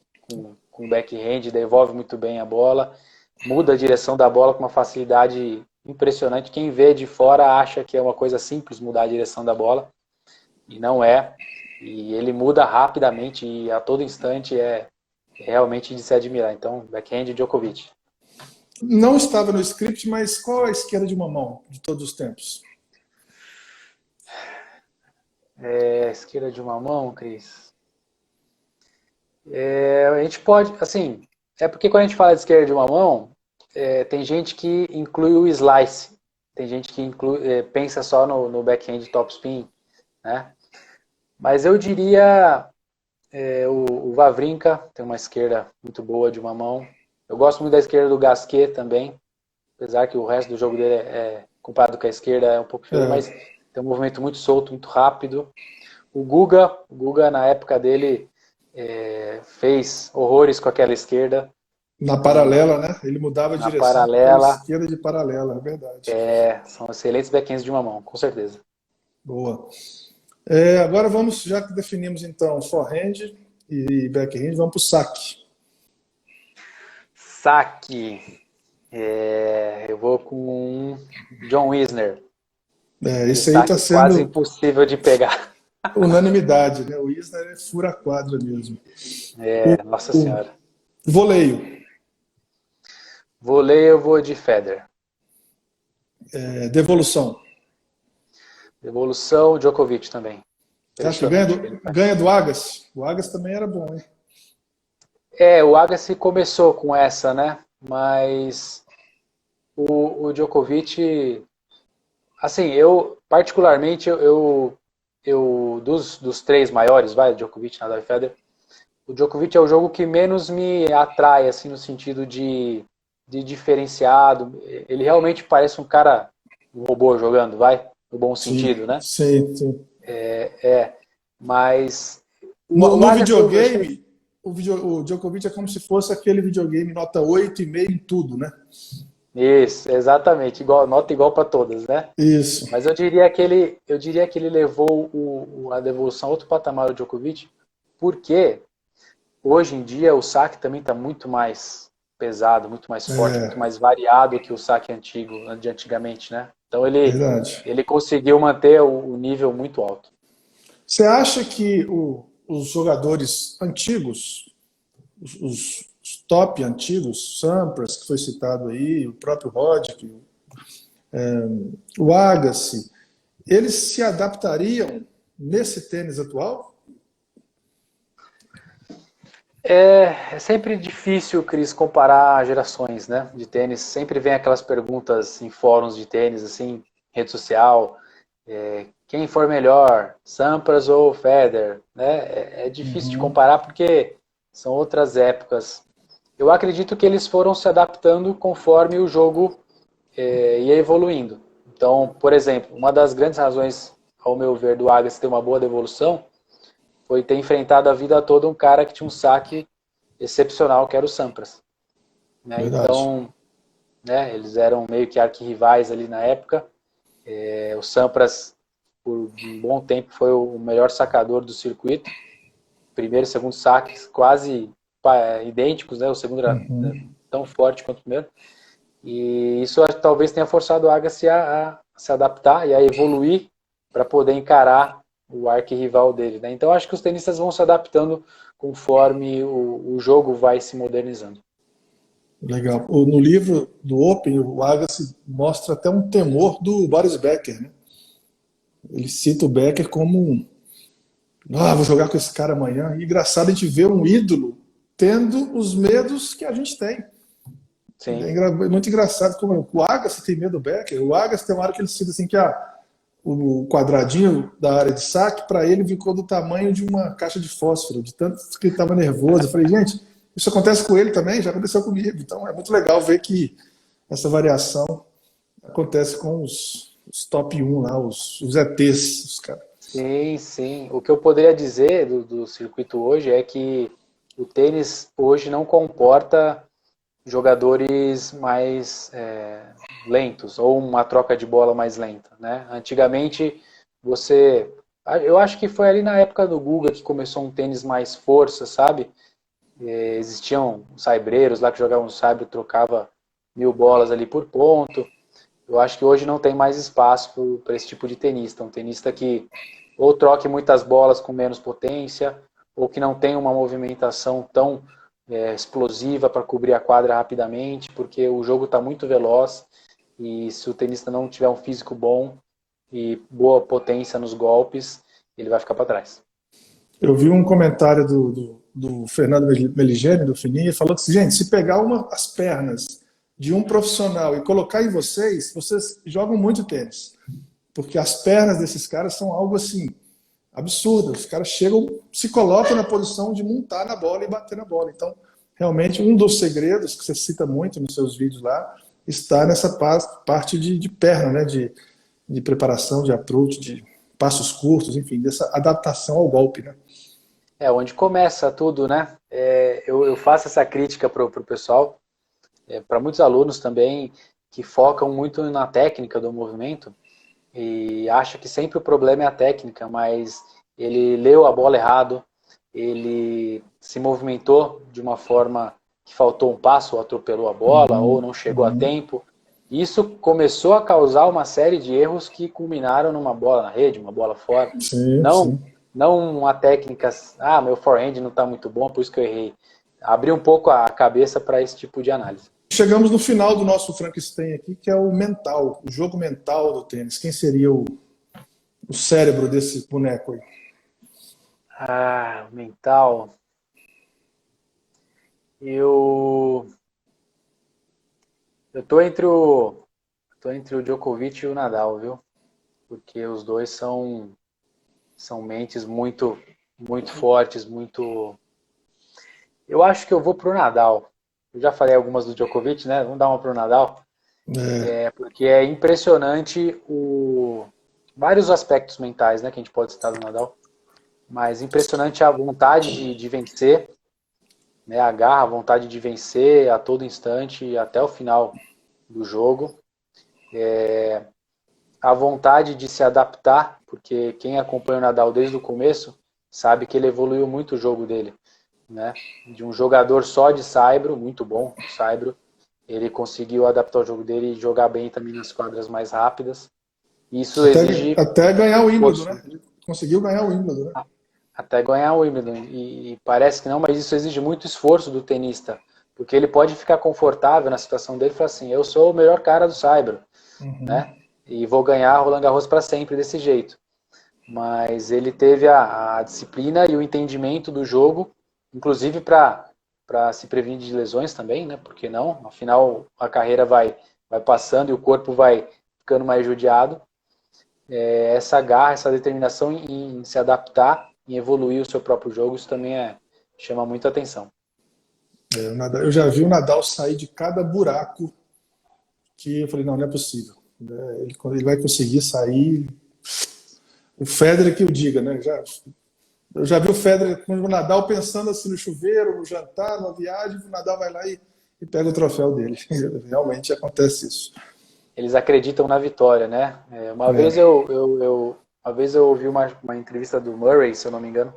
com o backhand, devolve muito bem a bola, muda a direção da bola com uma facilidade impressionante. Quem vê de fora acha que é uma coisa simples mudar a direção da bola, e não é. E ele muda rapidamente e a todo instante realmente de se admirar. Então, backhand Djokovic. Não estava no script, mas qual a esquerda de uma mão de todos os tempos? Esquerda de uma mão, Cris. A gente pode, assim, é porque quando a gente fala de esquerda de uma mão, tem gente que inclui o slice, tem gente que pensa só no backhand topspin, né? Mas eu diria o Wawrinka tem uma esquerda muito boa de uma mão. Eu gosto muito da esquerda do Gasquet também, apesar que o resto do jogo dele comparado com a esquerda é um pouco diferente, mas É, tem um movimento muito solto, muito rápido. O Guga na época dele fez horrores com aquela esquerda na e paralela, né? Ele mudava a na direção com aquela paralela esquerda de paralela, é verdade. são excelentes backhands de uma mão, com certeza. Boa. Agora vamos, já que definimos então forehand e backhand, vamos para o saque. Saque, eu vou com John Isner. Aquele Esse aí está saque quase sendo impossível de pegar. unanimidade, né? O Isner é fura quadra mesmo. Nossa O senhora. voleio, Vôlei eu vou de Federer. devolução. Devolução, Djokovic também. Você acha que ganha Impressionante o que ele do, faz. ganha do Agassi? O Agassi também era bom, hein? O Agassi começou com essa, né? Mas o Djokovic, assim, eu particularmente, dos três maiores, vai, Djokovic, Nadal e Federer, o Djokovic é o jogo que menos me atrai, assim, no sentido de diferenciado. Ele realmente parece um cara, um robô jogando, vai, no bom Sim, sentido, né? sim, sim. Mas o No Agassi eu achei. videogame, o Djokovic é como se fosse aquele videogame nota 8,5 em tudo, né? Isso, exatamente, nota igual para todas, né? Isso. Mas eu diria que ele levou a devolução a outro patamar, o Djokovic, porque hoje em dia o saque também está muito mais pesado, muito mais forte, muito É, mais variado que o saque antigo, de antigamente, né? Então verdade. ele conseguiu manter o nível muito alto. Você acha que os jogadores antigos, os top antigos, Sampras, que foi citado aí, o próprio Roddick, o Agassi, eles se adaptariam nesse tênis atual? É sempre difícil, Cris, comparar gerações, né, de tênis. Sempre vem aquelas perguntas em fóruns de tênis, assim, rede social, quem for melhor, Sampras ou Federer, né? É difícil de Uhum, comparar porque são outras épocas. Eu acredito que eles foram se adaptando conforme o jogo ia evoluindo. Então, por exemplo, uma das grandes razões, ao meu ver, do Agassi ter uma boa devolução foi ter enfrentado a vida toda um cara que tinha um saque excepcional, que era o Sampras. Né? verdade. Então, né, eles eram meio que arquirrivais ali na época. O Sampras, por um bom tempo, foi o melhor sacador do circuito. Primeiro e segundo saques quase idênticos, né? O segundo era Uhum. tão forte quanto o primeiro. E isso talvez tenha forçado o Agassi a se adaptar e a evoluir para poder encarar o arquirrival dele. Né? Então acho que os tenistas vão se adaptando conforme o jogo vai se modernizando. Legal. No livro do Open, o Agassi mostra até um temor do Boris Becker, né? Ele cita o Becker como vou jogar com esse cara amanhã. E engraçado a gente ver um ídolo tendo os medos que a gente tem. Sim, É muito engraçado como o Agassi tem medo do Becker. O Agassi tem uma hora que ele cita assim que o quadradinho da área de saque para ele ficou do tamanho de uma caixa de fósforo, de tanto que ele estava nervoso. Eu falei, gente, isso acontece com ele também, já aconteceu comigo. Então é muito legal ver que essa variação acontece com os top 1 lá, os ETs, os caras. sim, sim. O que eu poderia dizer do circuito hoje é que o tênis hoje não comporta jogadores mais lentos ou uma troca de bola mais lenta, né? Antigamente eu acho que foi ali na época do Guga que começou um tênis mais força, sabe? Existiam saibreiros lá que jogavam saibro, trocava 1.000 bolas ali por ponto. Eu acho que hoje não tem mais espaço para esse tipo de tenista, um tenista que ou troque muitas bolas com menos potência ou que não tenha uma movimentação tão explosiva para cobrir a quadra rapidamente, porque o jogo está muito veloz e se o tenista não tiver um físico bom e boa potência nos golpes, ele vai ficar para trás. Eu vi um comentário do Fernando Meligeni, do Fininho, falando assim, gente, se pegar as pernas de um profissional e colocar em vocês jogam muito tênis. Porque as pernas desses caras são algo assim, absurdo. Os caras chegam, se colocam na posição de montar na bola e bater na bola. Então, realmente, um dos segredos que você cita muito nos seus vídeos lá está nessa parte de perna, né? De preparação, de approach, de passos curtos, enfim, dessa adaptação ao golpe, né? Onde começa tudo, né? Eu faço essa crítica para o pessoal, para muitos alunos também, que focam muito na técnica do movimento e acha que sempre o problema é a técnica, mas ele leu a bola errado, ele se movimentou de uma forma que faltou um passo, ou atropelou a bola, ou não chegou a tempo. Isso começou a causar uma série de erros que culminaram numa bola na rede, uma bola fora. Sim, sim. Não uma técnica, meu forehand não está muito bom, por isso que eu errei. Abrir um pouco a cabeça para esse tipo de análise. Chegamos no final do nosso Frankenstein aqui, que é o mental, o jogo mental do tênis. Quem seria o cérebro desse boneco aí? Mental. Eu tô entre o Djokovic e o Nadal, viu? Porque os dois são mentes muito fortes, muito. Eu acho que eu vou pro Nadal. Eu já falei algumas do Djokovic, né? Vamos dar uma pro Nadal. Porque é impressionante vários aspectos mentais, né, que a gente pode citar do Nadal. Mas impressionante a vontade de vencer, né, a garra, a vontade de vencer a todo instante até o final do jogo. A vontade de se adaptar, porque quem acompanha o Nadal desde o começo sabe que ele evoluiu muito o jogo dele, né? De um jogador só de saibro, muito bom, saibro, ele conseguiu adaptar o jogo dele e jogar bem também nas quadras mais rápidas. Isso exige até ganhar o Wimbledon, esforço, né? Ele conseguiu ganhar o Wimbledon, né? até ganhar o Wimbledon. E parece que não, mas isso exige muito esforço do tenista, porque ele pode ficar confortável na situação dele e falar assim, eu sou o melhor cara do saibro, né? E vou ganhar Roland Garros para sempre desse jeito. Mas ele teve a disciplina e o entendimento do jogo, inclusive para se prevenir de lesões também, né? Porque não? Afinal, a carreira vai passando e o corpo vai ficando mais judiado. Essa garra, essa determinação em se adaptar, em evoluir o seu próprio jogo, isso também chama muita atenção. Eu já vi o Nadal sair de cada buraco que eu falei, não é possível. Ele vai conseguir sair. O Federer que o diga, né? Eu já vi o Federer com o Nadal pensando assim no chuveiro, no jantar, na viagem, o Nadal vai lá e pega o troféu dele. Realmente acontece isso. Eles acreditam na vitória, né? Uma vez eu ouvi uma entrevista do Murray, se eu não me engano,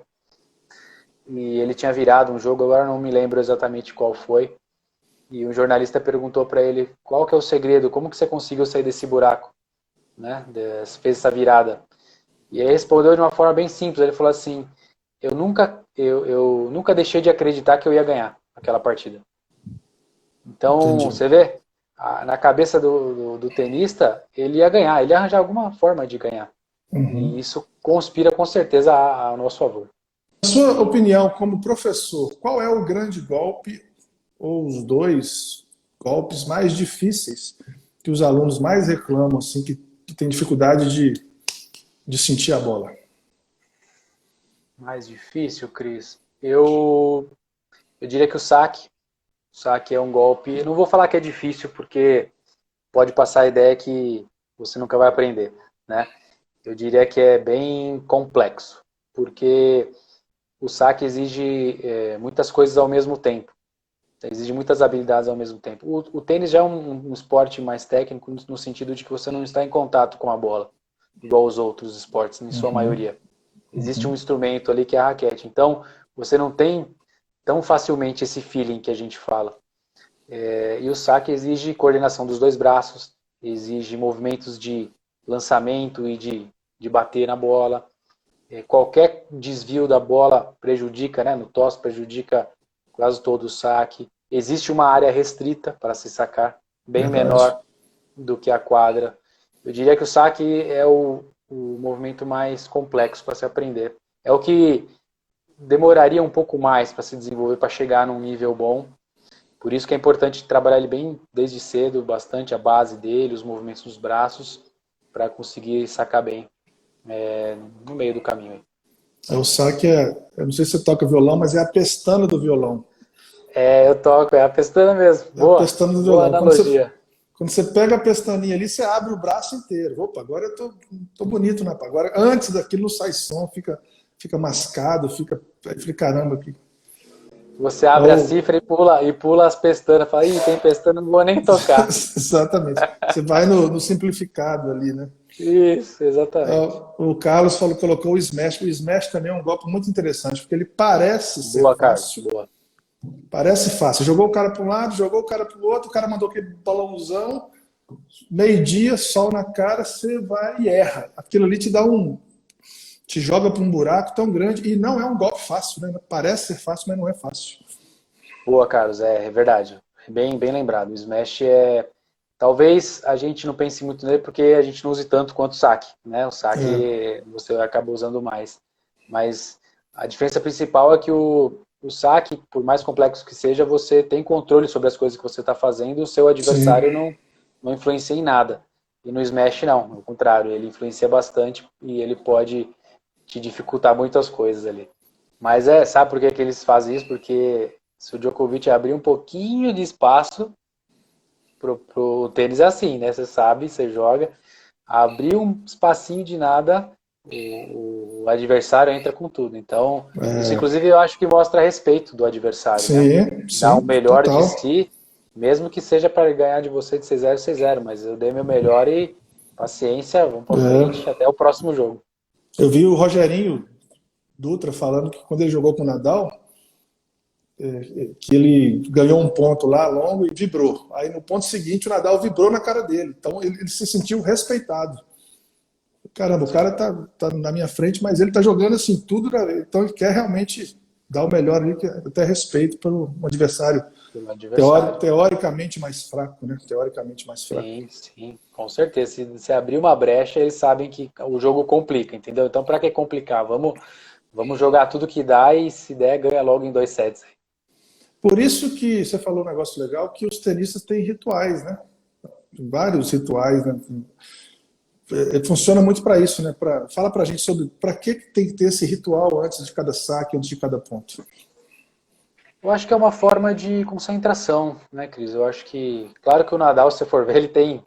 e ele tinha virado um jogo, agora não me lembro exatamente qual foi, e um jornalista perguntou para ele qual que é o segredo, como que você conseguiu sair desse buraco, né? Fez essa virada. E ele respondeu de uma forma bem simples, ele falou assim, eu nunca deixei de acreditar que eu ia ganhar aquela partida. Então, Entendi. você vê, na cabeça do tenista, ele ia ganhar, ele ia arranjar alguma forma de ganhar. E isso conspira com certeza a nosso favor. Na sua opinião, como professor, qual é o grande golpe ou os dois golpes mais difíceis que os alunos mais reclamam, assim, que têm dificuldade de sentir a bola? Mais difícil, Cris? Eu diria que o saque. O saque é um golpe. Não vou falar que é difícil, porque pode passar a ideia que você nunca vai aprender, né? Eu diria que é bem complexo, porque o saque exige muitas coisas ao mesmo tempo. Exige muitas habilidades ao mesmo tempo. O tênis já é um esporte mais técnico no sentido de que você não está em contato com a bola, igual os outros esportes, em sua maioria. Existe um instrumento ali que é a raquete. Então, você não tem tão facilmente esse feeling que a gente fala. E o saque exige coordenação dos dois braços, exige movimentos de lançamento e de bater na bola. Qualquer desvio da bola prejudica, né, no tosse, prejudica quase todo o saque. Existe uma área restrita para se sacar, bem Verdade. menor do que a quadra. Eu diria que o saque é o movimento mais complexo para se aprender. É o que demoraria um pouco mais para se desenvolver, para chegar num nível bom. Por isso que é importante trabalhar ele bem desde cedo, bastante a base dele, os movimentos dos braços, para conseguir sacar bem no meio do caminho. O saque eu não sei se você toca violão, mas é a pestana do violão. Eu toco, é a pestana mesmo. É a Boa, pestana do boa violão. analogia. Quando você pega a pestaninha ali, você abre o braço inteiro. Opa, agora eu tô bonito, né? Agora, antes daquilo não sai som, fica mascado, fica caramba aqui. Você abre a cifra e pula as pestanas. Fala, ih, tem pestana, não vou nem tocar. Exatamente. Você vai no simplificado ali, né? Isso, exatamente. O Carlos colocou o smash. O smash também é um golpe muito interessante, porque ele parece ser Boa, Carlos, fácil. boa. Parece fácil. Jogou o cara para um lado, jogou o cara para o outro, o cara mandou aquele balãozão, meio-dia, sol na cara, você vai e erra. Aquilo ali te joga para um buraco tão grande e não é um golpe fácil, né? Parece ser fácil, mas não é fácil. Boa, Carlos, é verdade. Bem, bem lembrado. O smash talvez a gente não pense muito nele porque a gente não use tanto quanto o saque, né? O saque você acaba usando mais. Mas a diferença principal é que o saque, por mais complexo que seja, você tem controle sobre as coisas que você está fazendo e o seu adversário Sim. não influencia em nada. E no smash não, ao contrário, ele influencia bastante e ele pode te dificultar muitas coisas ali. Mas sabe por que eles fazem isso? Porque se o Djokovic abrir um pouquinho de espaço pro tênis é assim, né? Você sabe, você joga, abrir um espacinho de nada, o adversário entra com tudo. Então, isso inclusive eu acho que mostra respeito do adversário, né? Sim, Dá o sim, melhor de total. si, mesmo que seja para ganhar de você de 6-0, 6-0, mas eu dei meu melhor e paciência, vamos para frente, até o próximo jogo. Eu vi o Rogerinho Dutra falando que quando ele jogou com o Nadal, que ele ganhou um ponto lá longo e vibrou. Aí no ponto seguinte o Nadal vibrou na cara dele. Então ele se sentiu respeitado. Caramba, o Sim, cara tá na minha frente, mas ele tá jogando assim tudo. Então ele quer realmente dar o melhor ali, até respeito pelo adversário pelo adversário. teoricamente mais fraco, né? Teoricamente mais fraco. Sim, sim, com certeza. Se abrir uma brecha, eles sabem que o jogo complica, entendeu? Então, para que complicar? Vamos jogar tudo que dá e se der, ganha logo em 2 sets. Por isso que você falou um negócio legal, que os tenistas têm rituais, né? Vários rituais, né? Funciona muito para isso, né? Fala para a gente sobre para que tem que ter esse ritual antes de cada saque, antes de cada ponto. Eu acho que é uma forma de concentração, né, Cris? Eu acho que, claro que o Nadal, se você for ver, ele tem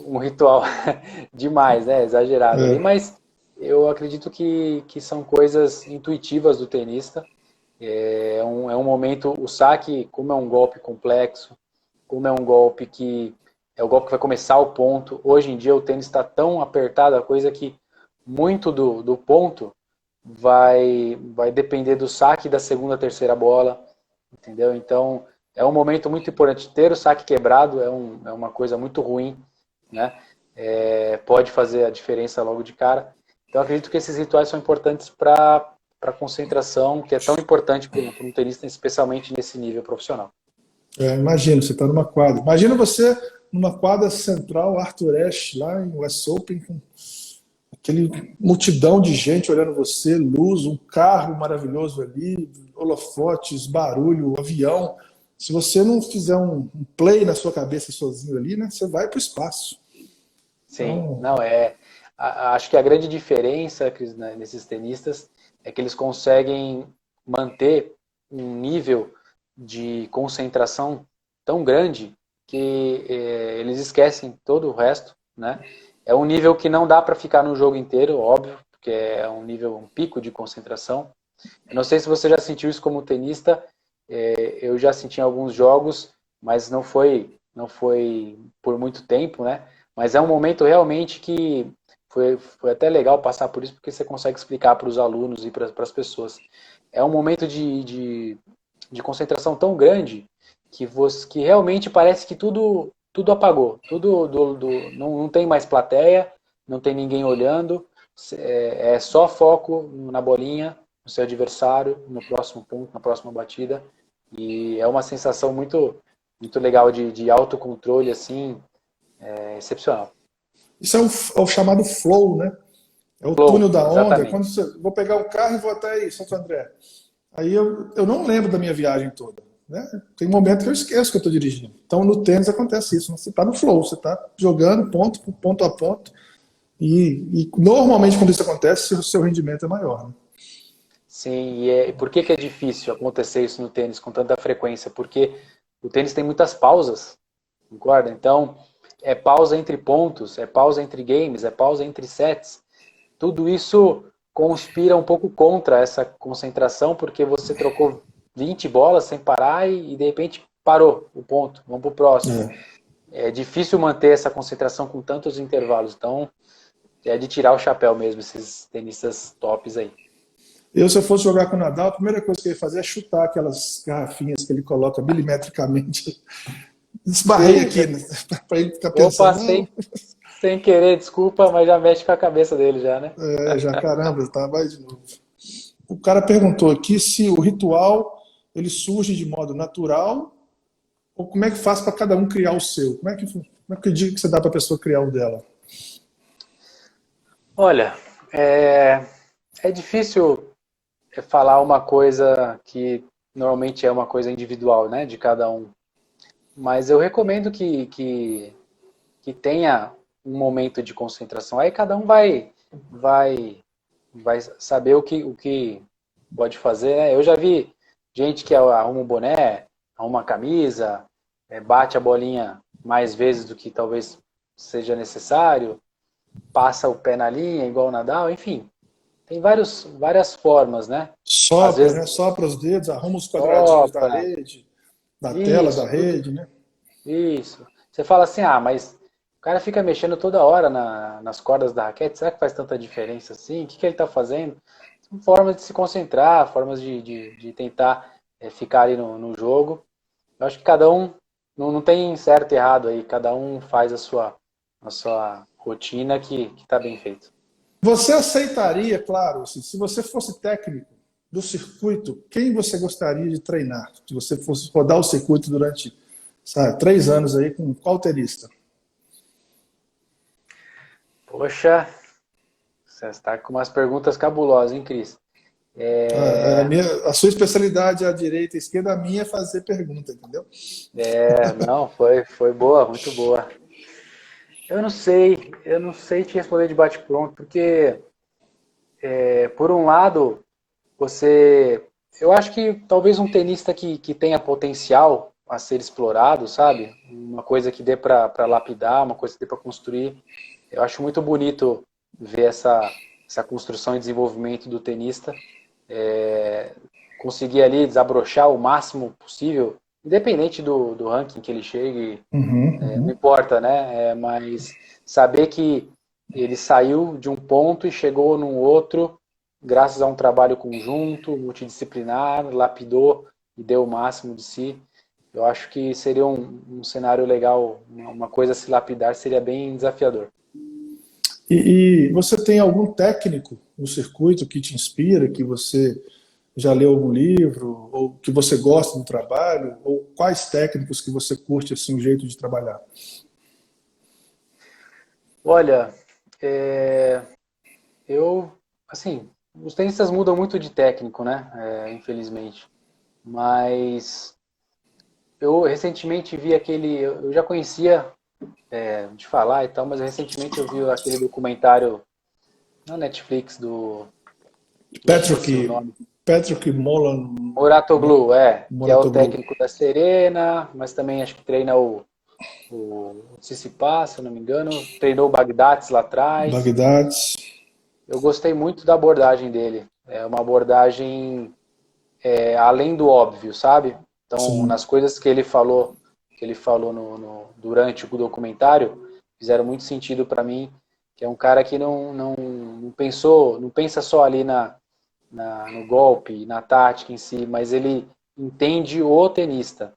um ritual demais, né? Exagerado ali, É, mas eu acredito que são coisas intuitivas do tenista. É um momento, o saque, como é um golpe complexo, como é um golpe que é o golpe que vai começar o ponto. Hoje em dia o tênis está tão apertado, a coisa que muito do ponto vai depender do saque da segunda, terceira bola, entendeu? Então é um momento muito importante. Ter o saque quebrado é uma coisa muito ruim, né? Pode fazer a diferença logo de cara. Então acredito que esses rituais são importantes para a concentração, que é tão importante para um tenista, especialmente nesse nível profissional. imagina, você está numa quadra. Imagina você numa quadra central, Arthur Ashe, lá em West Open, com aquele multidão de gente olhando você, luz, um carro maravilhoso ali, holofotes, barulho, avião. Se você não fizer um play na sua cabeça sozinho ali, né, você vai para o espaço. Sim, Então, não acho que a grande diferença, Cris, né, nesses tenistas é que eles conseguem manter um nível de concentração tão grande que eles esquecem todo o resto, né? É um nível que não dá para ficar no jogo inteiro, óbvio, porque é um nível, um pico de concentração. Eu não sei se você já sentiu isso como tenista, eu já senti em alguns jogos, mas não foi por muito tempo, né? Mas é um momento realmente que foi até legal passar por isso, porque você consegue explicar para os alunos e para as pessoas. É um momento de concentração tão grande que realmente parece que tudo apagou. Não tem mais plateia, não tem ninguém olhando, é só foco na bolinha, no seu adversário, no próximo ponto, na próxima batida. E é uma sensação muito, muito legal de autocontrole, assim, excepcional. Isso é o chamado flow, né? É o túnel Flow, da onda. É exatamente. quando vou pegar o carro e vou até aí, Santo André. Aí eu não lembro da minha viagem toda. Né? Tem um momento que eu esqueço que eu estou dirigindo. Então no tênis acontece isso. Você está no flow, você está jogando ponto a ponto. E normalmente quando isso acontece, o seu rendimento é maior. Né? Sim, e por que é difícil acontecer isso no tênis com tanta frequência? Porque o tênis tem muitas pausas, concorda? Então, é pausa entre pontos, é pausa entre games, é pausa entre sets. Tudo isso conspira um pouco contra essa concentração, porque você trocou 20 bolas sem parar e de repente parou o ponto, vamos para o próximo. É. É difícil manter essa concentração com tantos intervalos, então é de tirar o chapéu mesmo, esses tenistas tops aí. Se eu fosse jogar com o Nadal, a primeira coisa que eu ia fazer é chutar aquelas garrafinhas que ele coloca milimetricamente. Esbarrei Sim, aqui, né? Para ele ficar eu pensando, não, passei sem querer, desculpa, mas já mexe com a cabeça dele já, né? já caramba, tá, vai de novo. O cara perguntou aqui se o ritual ele surge de modo natural ou como é que faz para cada um criar o seu? Como é que dica que você dá para a pessoa criar o dela? Olha, é difícil falar uma coisa que normalmente é uma coisa individual, né, de cada um. Mas eu recomendo que tenha um momento de concentração. Aí cada um vai, vai saber o que pode fazer, né? Eu já vi gente que arruma um boné, arruma uma camisa, bate a bolinha mais vezes do que talvez seja necessário, passa o pé na linha, igual o Nadal, enfim. Tem várias formas, né? Às Sopra, vezes né? Sopra os dedos, arruma os quadradinhos da sopra, rede, da tela da isso, tudo rede, né? isso. Você fala assim, mas o cara fica mexendo toda hora nas cordas da raquete, será que faz tanta diferença assim? O que ele está fazendo? São formas de se concentrar, formas de tentar ficar ali no jogo. Eu acho que cada um, não tem certo e errado aí, cada um faz a sua rotina que está bem feito. Você aceitaria, claro, assim, se você fosse técnico do circuito, quem você gostaria de treinar? Se você fosse rodar o circuito durante, sabe, 3 anos aí, com qual tenista? Poxa, você está com umas perguntas cabulosas, hein, Cris? A sua especialidade é a direita e a esquerda, a minha é fazer pergunta, entendeu? Não, foi boa, muito boa. Eu não sei te responder de bate-pronto, porque, por um lado, você. Eu acho que talvez um tenista que tenha potencial a ser explorado, sabe? Uma coisa que dê para lapidar, uma coisa que dê para construir. Eu acho muito bonito ver essa construção e desenvolvimento do tenista. É, conseguir ali desabrochar o máximo possível, independente do ranking que ele chegue, Uhum, não uhum. importa, né? Mas saber que ele saiu de um ponto e chegou num outro, graças a um trabalho conjunto, multidisciplinar, lapidou e deu o máximo de si. Eu acho que seria um cenário legal, uma coisa a se lapidar seria bem desafiador. E você tem algum técnico no circuito que te inspira, que você já leu algum livro, ou que você gosta do trabalho, ou quais técnicos que você curte assim o jeito de trabalhar? Olha, é, eu, assim, os tenistas mudam muito de técnico, né? Infelizmente. Mas eu recentemente vi aquele, eu já conhecia de falar e tal, mas recentemente eu vi aquele documentário na Netflix eu esqueci o Patrick, nome. Patrick Mouratoglou, que é o Mouratoglou, técnico da Serena, mas também acho que treina o Tsitsipas, se eu não me engano, treinou o Bagdatis lá atrás. Bagdad. Eu gostei muito da abordagem dele. É uma abordagem além do óbvio, sabe? Então, Sim, nas coisas que ele falou durante o documentário, fizeram muito sentido para mim, que é um cara que não pensou, não pensa só ali no golpe, na tática em si, mas ele entende o tenista.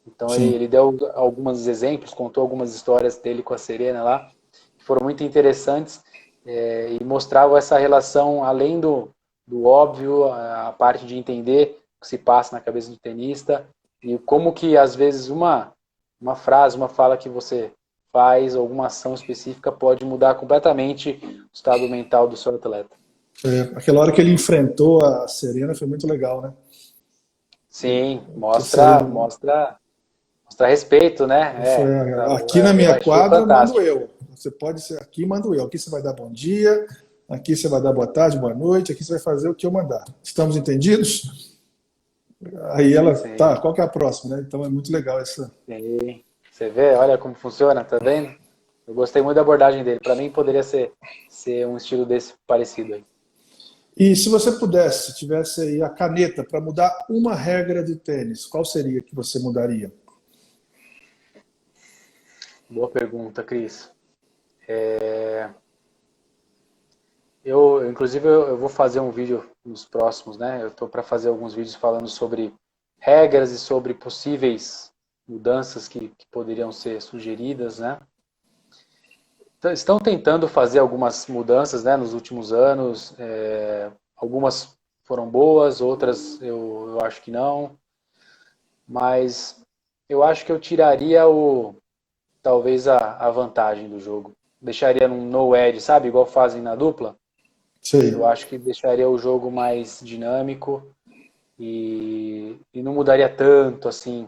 Então, ele, sim. ele deu alguns exemplos, contou algumas histórias dele com a Serena lá, que foram muito interessantes e mostravam essa relação além do óbvio, a parte de entender o que se passa na cabeça do tenista e como que, às vezes, uma frase, uma fala que você faz, alguma ação específica pode mudar completamente o estado mental do seu atleta. Aquela hora que ele enfrentou a Serena foi muito legal, né? Sim, Que mostra, saiu, mostra, mostra respeito, foi, né? aqui na Eu minha achei quadra mando fantástico. eu. Você pode ser aqui, mando eu. Aqui você vai dar bom dia, aqui você vai dar boa tarde, boa noite, aqui você vai fazer o que eu mandar. Estamos entendidos? Aí ela, tá, Sim, qual que é a próxima, né? Então é muito legal essa. sim. Você vê, olha como funciona, tá vendo? Eu gostei muito da abordagem dele. Para mim poderia ser um estilo desse parecido aí. E se você pudesse, tivesse aí a caneta para mudar uma regra de tênis, qual seria que você mudaria? Boa pergunta, Cris. Inclusive, eu vou fazer um vídeo nos próximos, né? Eu estou para fazer alguns vídeos falando sobre regras e sobre possíveis mudanças que poderiam ser sugeridas, né? Então, estão tentando fazer algumas mudanças, né, nos últimos anos. Algumas foram boas, outras eu acho que não. Mas eu acho que eu tiraria talvez a vantagem do jogo. Deixaria num no edge, sabe? Igual fazem na dupla. Eu Sei. acho que deixaria o jogo mais dinâmico e não mudaria tanto assim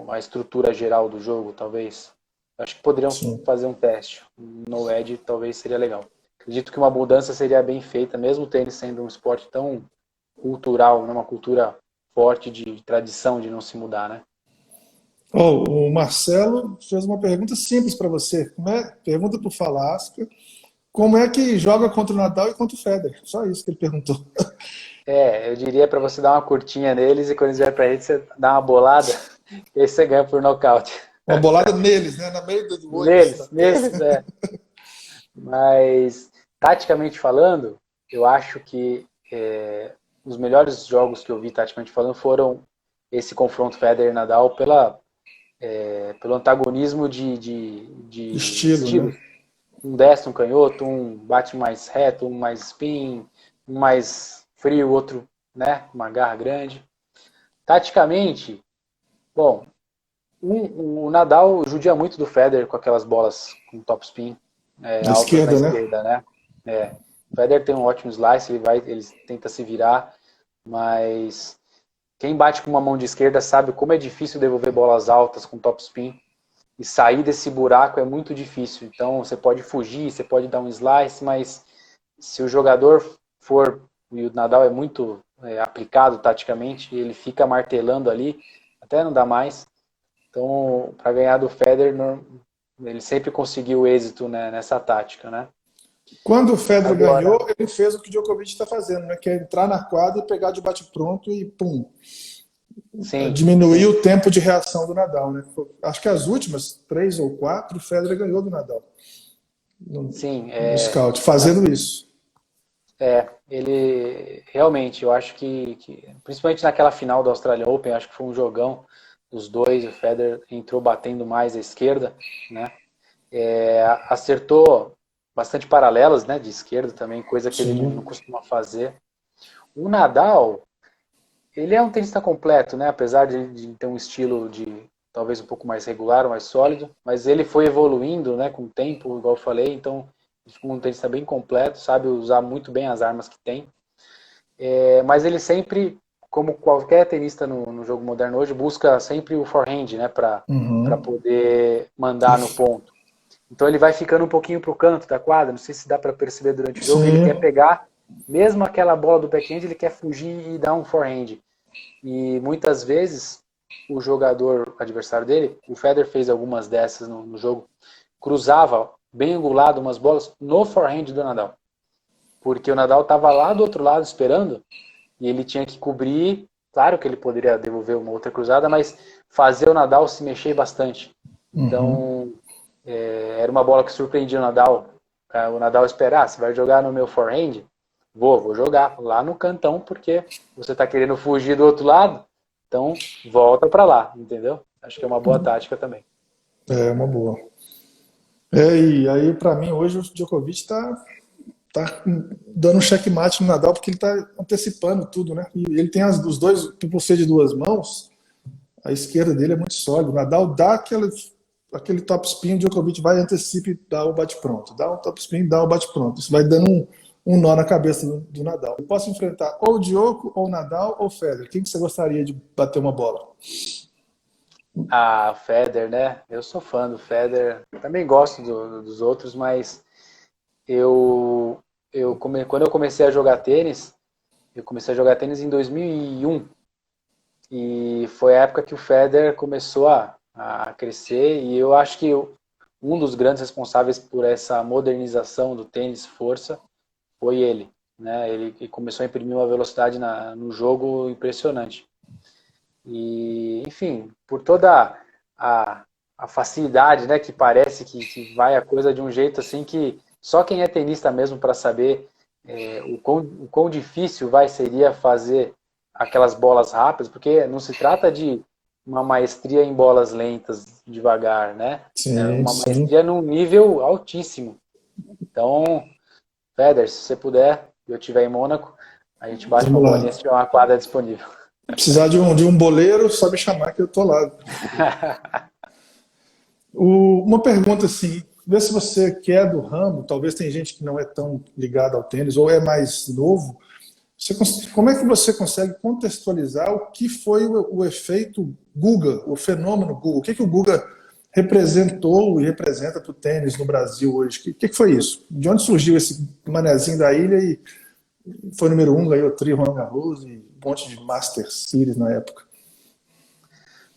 a estrutura geral do jogo, talvez. Acho que poderiam Sim. fazer um teste. Um no edge talvez seria legal. Acredito que uma mudança seria bem feita, mesmo o tênis sendo um esporte tão cultural, né? Uma cultura forte de tradição de não se mudar, né? Oh, o Marcelo fez uma pergunta simples para você. Pergunta para o Falasca. Como é que joga contra o Nadal e contra o Federer? Só isso que ele perguntou. Eu diria para você dar uma curtinha neles e quando eles vierem pra gente, você dá uma bolada e aí você ganha por nocaute. Uma bolada neles, né? Na meio do olho, assim, na Neles, testa. Mas, taticamente falando, eu acho que os melhores jogos que eu vi, taticamente falando, foram esse confronto Federer-Nadal pelo antagonismo de Estilo, né? estilos. Um destro, um canhoto, um bate mais reto, um mais spin, um mais frio, outro, né, uma garra grande. Taticamente, bom, o Nadal judia muito do Federer com aquelas bolas com top spin Da altas na esquerda, né? esquerda, né? O Federer tem um ótimo slice, ele tenta se virar, mas quem bate com uma mão de esquerda sabe como é difícil devolver bolas altas com top spin e sair desse buraco é muito difícil. Então você pode fugir, você pode dar um slice, mas se o jogador for, e o Nadal é muito aplicado taticamente, ele fica martelando ali, até não dá mais. Então, para ganhar do Federer, ele sempre conseguiu êxito, né, nessa tática, né? Quando o Federer Agora, ganhou, ele fez o que o Djokovic está fazendo, né? Que é entrar na quadra e pegar de bate-pronto e pum, sim, diminuir sim, o tempo de reação do Nadal, né? Acho que as últimas 3 ou 4, o Federer ganhou do Nadal sim. no scout, fazendo isso. Ele realmente, eu acho que principalmente naquela final do Australian Open, acho que foi um jogão dos dois. O Federer entrou batendo mais à esquerda, né? Acertou bastante paralelas, né, de esquerda também, coisa que ele não Sim, costuma fazer. O Nadal, ele é um tenista completo, né? Apesar de ter um estilo de talvez um pouco mais regular, mais sólido, mas ele foi evoluindo, né, com o tempo, igual eu falei, então ele ficou um tenista bem completo, sabe usar muito bem as armas que tem. Mas ele sempre, como qualquer tenista no jogo moderno hoje, busca sempre o forehand, né, para uhum. poder mandar no ponto. Então ele vai ficando um pouquinho para o canto da quadra, não sei se dá para perceber durante o jogo, ele quer Sim, pegar, mesmo aquela bola do backhand, ele quer fugir e dar um forehand. E muitas vezes o jogador adversário dele, o Federer fez algumas dessas no jogo, cruzava bem angulado umas bolas no forehand do Nadal. Porque o Nadal estava lá do outro lado esperando e ele tinha que cobrir. Claro que ele poderia devolver uma outra cruzada, mas fazer o Nadal se mexer bastante. uhum. Então, era uma bola que surpreendia o Nadal. O Nadal esperar, você vai jogar no meu forehand? Vou jogar lá no cantão, porque você está querendo fugir do outro lado, então volta para lá, entendeu? Acho que é uma boa tática também. É uma boa. E aí, para mim, hoje o Djokovic está tá dando um checkmate no Nadal porque ele está antecipando tudo, né? E ele tem os dois, por ser de duas mãos, a esquerda dele é muito sólida. O Nadal dá aquele top spin, o Djokovic vai, antecipa e dá o bate-pronto. Dá um top spin, dá o bate-pronto. Isso vai dando um nó na cabeça do Nadal. Eu posso enfrentar ou o Djoko, ou o Nadal, ou o Federer. Quem que você gostaria de bater uma bola? Ah, Federer, né? Eu sou fã do Federer. Também gosto dos outros, mas quando eu comecei a jogar tênis, eu comecei a jogar tênis em 2001. E foi a época que o Federer começou a crescer. E eu acho que um dos grandes responsáveis por essa modernização do tênis força foi ele, né? Ele que começou a imprimir uma velocidade no jogo impressionante. E, enfim, por toda a, a facilidade, né, que parece que vai a coisa de um jeito assim que só quem é tenista mesmo para saber o quão difícil seria fazer aquelas bolas rápidas, porque não se trata de uma maestria em bolas lentas, devagar, né? É Sim, uma sim. maestria num nível altíssimo. Então, Federer, se você puder, e eu estiver em Mônaco, a gente bate uma Vamos bolinha se lá. tiver uma quadra disponível. Precisar de um boleiro, só me chamar que eu tô lá. Uma pergunta assim, vê se você que é do ramo, talvez tem gente que não é tão ligada ao tênis ou é mais novo. Como é que você consegue contextualizar o que foi o efeito Guga, o fenômeno Guga? O que o Guga representou e representa para o tênis no Brasil hoje? O que foi isso? De onde surgiu esse manezinho da ilha e foi número um, ganhou tri Roland Garros e um monte de Master Series na época?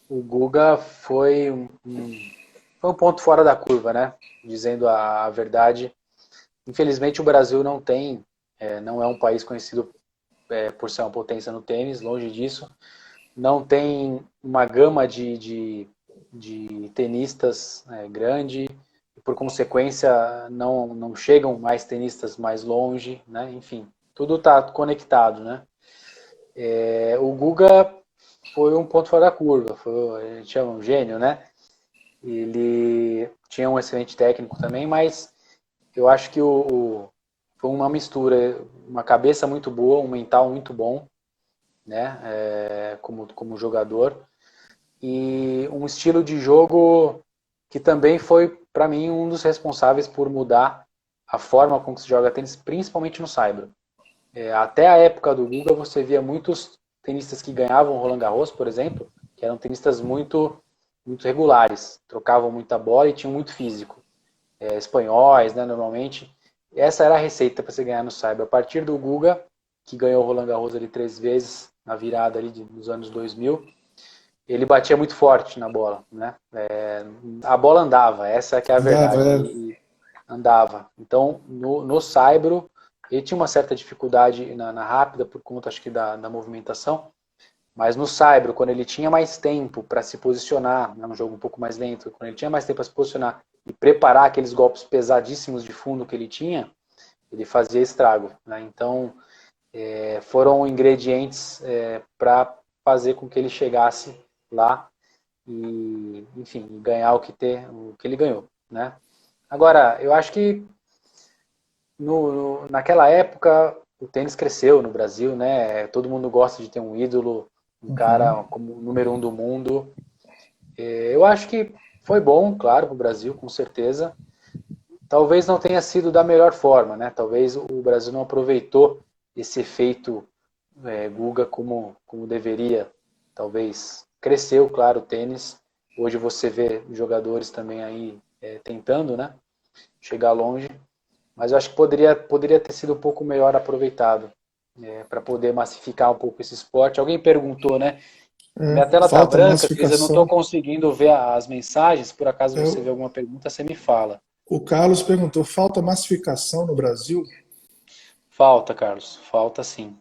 O Guga foi um ponto fora da curva, né? Dizendo a verdade. Infelizmente, o Brasil não é um país conhecido por ser uma potência no tênis, longe disso. Não tem uma gama de tenistas grande, e por consequência, não chegam mais tenistas mais longe, né? Enfim, tudo está conectado, né? O Guga foi um ponto fora da curva, a gente chama um gênio, né? Ele tinha um excelente técnico também, mas eu acho que foi uma mistura, uma cabeça muito boa, um mental muito bom, né? Como jogador, e um estilo de jogo que também foi, para mim, um dos responsáveis por mudar a forma como se joga tênis, principalmente no saibro. Até a época do Guga, você via muitos tenistas que ganhavam Roland Garros, por exemplo, que eram tenistas muito regulares, trocavam muita bola e tinham muito físico. Espanhóis, né, normalmente. Essa era a receita para você ganhar no saibro. A partir do Guga, que ganhou o Roland Garros ali 3 vezes, na virada ali dos anos 2000, ele batia muito forte na bola, né? A bola andava, essa que é a Dava, verdade, é. e andava. Então, no saibro, ele tinha uma certa dificuldade na rápida, por conta, acho que, da movimentação, mas no saibro, quando ele tinha mais tempo para se posicionar, né, um jogo um pouco mais lento, quando ele tinha mais tempo para se posicionar e preparar aqueles golpes pesadíssimos de fundo que ele tinha, ele fazia estrago, né? Então, foram ingredientes para fazer com que ele chegasse lá e, enfim, ganhar o que ele ganhou, né? Agora, eu acho que naquela época o tênis cresceu no Brasil, né? Todo mundo gosta de ter um ídolo, um cara Uhum. como número um do mundo. Eu acho que foi bom, claro, para o Brasil, com certeza. Talvez não tenha sido da melhor forma, né? Talvez o Brasil não aproveitou esse efeito Guga como deveria. Talvez cresceu, claro, o tênis. Hoje você vê jogadores também aí tentando, né? Chegar longe. Mas eu acho que poderia ter sido um pouco melhor aproveitado para poder massificar um pouco esse esporte. Alguém perguntou, né? Minha tela tá Falta branca, Cris, eu não estou massificação. conseguindo ver as mensagens. Por acaso É, você vê alguma pergunta, você me fala. o Carlos perguntou: falta massificação no Brasil? Falta, Carlos. Falta sim.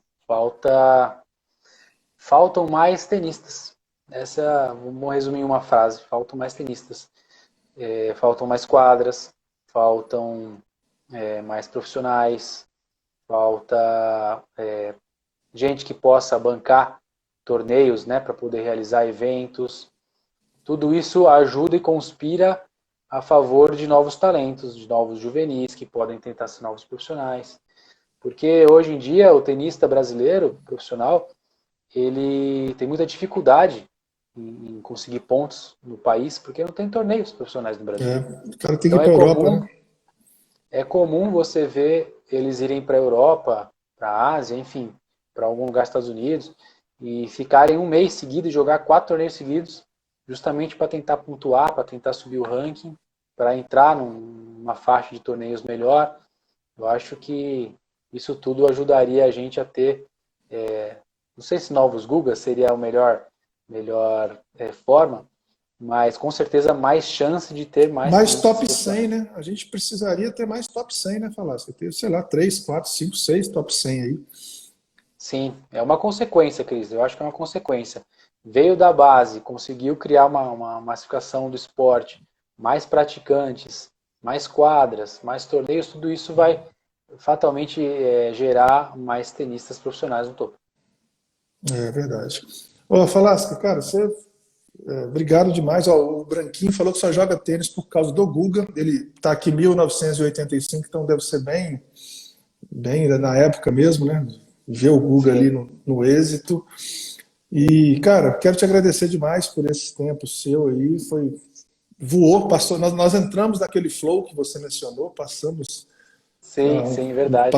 Faltam mais tenistas. Vamos resumir em uma frase. Faltam mais tenistas. Faltam mais quadras. Faltam mais profissionais. Falta gente que possa bancar torneios, né, para poder realizar eventos. Tudo isso ajuda e conspira a favor de novos talentos, de novos juvenis que podem tentar ser novos profissionais. Porque hoje em dia o tenista brasileiro, profissional, ele tem muita dificuldade em conseguir pontos no país, porque não tem torneios profissionais no Brasil. O cara tem que Então ir para a Europa, né? é comum você ver eles irem para a Europa, para a Ásia, enfim, para algum lugar dos Estados Unidos, e ficarem um mês seguido e jogar 4 torneios seguidos, justamente para tentar pontuar, para tentar subir o ranking, para entrar numa faixa de torneios melhor. Eu acho que isso tudo ajudaria a gente a ter, não sei se novos Gugas seria a melhor forma, mas com certeza mais chance de ter mais Mais tenistas top profissionais. 100, né? A gente precisaria ter mais top 100, né, Falasca? Ter, sei lá, 3, 4, 5, 6 top 100 aí. Sim, é uma consequência, Cris. Eu acho que é uma consequência. Veio da base, conseguiu criar uma massificação do esporte, mais praticantes, mais quadras, mais torneios, tudo isso vai fatalmente gerar mais tenistas profissionais no topo. É verdade. Ô, Falasca, cara, você obrigado demais. Ó, o Branquinho falou que só joga tênis por causa do Guga. Ele está aqui em 1985, então deve ser bem na época mesmo, né? Ver o Guga ali Sim, no êxito. E, cara, quero te agradecer demais por esse tempo seu aí. Voou, passou. Nós entramos naquele flow que você mencionou, sim, sim, verdade.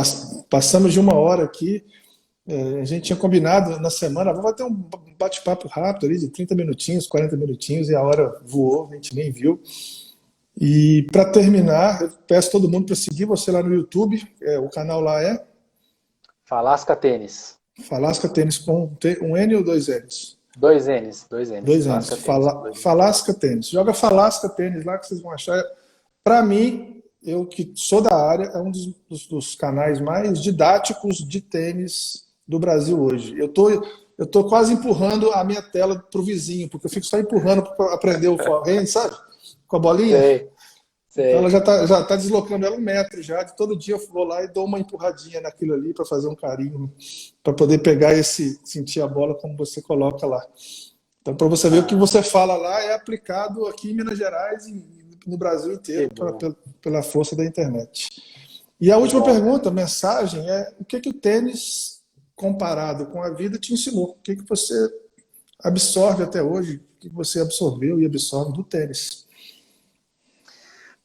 passamos de 1 hora aqui. A gente tinha combinado na semana, vamos ter um bate-papo rápido ali de 30 minutinhos, 40 minutinhos, e a hora voou, a gente nem viu. E para terminar, eu peço todo mundo para seguir você lá no YouTube. O canal lá é Falasca Tênis. Falasca Tênis com um N ou dois N's? Dois N's, dois N's. Dois N's. Falasca Tênis com dois N's. Falasca Tênis. Joga Falasca Tênis lá que vocês vão achar. Para mim, eu que sou da área, é um dos canais mais didáticos de tênis do Brasil hoje. Eu tô quase empurrando a minha tela para o vizinho, porque eu fico só empurrando para aprender o forehand, sabe? Com a bolinha. Sei, Então ela sei. já tá deslocando ela 1 metro já. De todo dia eu vou lá e dou uma empurradinha naquilo ali para fazer um carinho, para poder pegar sentir a bola como você coloca lá. Então, para você ver o que Ah, você fala lá é aplicado aqui em Minas Gerais e no Brasil que inteiro bom, pela força da internet. E a que última bom. pergunta, mensagem, é o que o tênis, comparado com a vida, te ensinou? O que você absorve até hoje? O que você absorveu e absorve do tênis?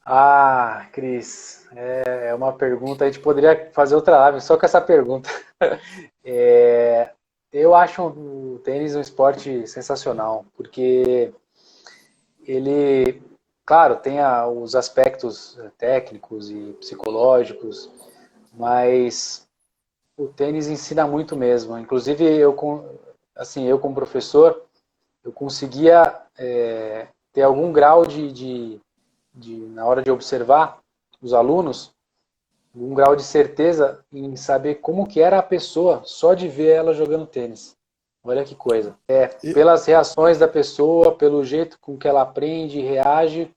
Ah, Cris, é uma pergunta, a gente poderia fazer outra live só com essa pergunta. É, eu acho o tênis um esporte sensacional, porque ele, claro, tem os aspectos técnicos e psicológicos, mas o tênis ensina muito mesmo. Inclusive, eu como professor, eu conseguia ter algum grau na hora de observar os alunos, um grau de certeza em saber como que era a pessoa só de ver ela jogando tênis. Olha que coisa. E- Pelas reações da pessoa, pelo jeito com que ela aprende e reage,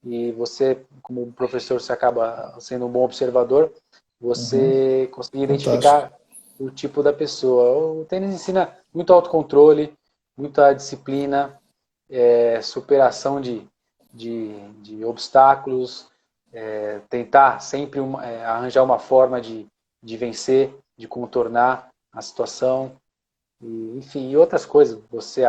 e você, como professor, você acaba sendo um bom observador, Uhum, você consegue fantástico. identificar o tipo da pessoa. O tênis ensina muito autocontrole, muita disciplina, superação de obstáculos, tentar sempre arranjar uma forma de vencer, de contornar a situação, e, enfim, e outras coisas. Você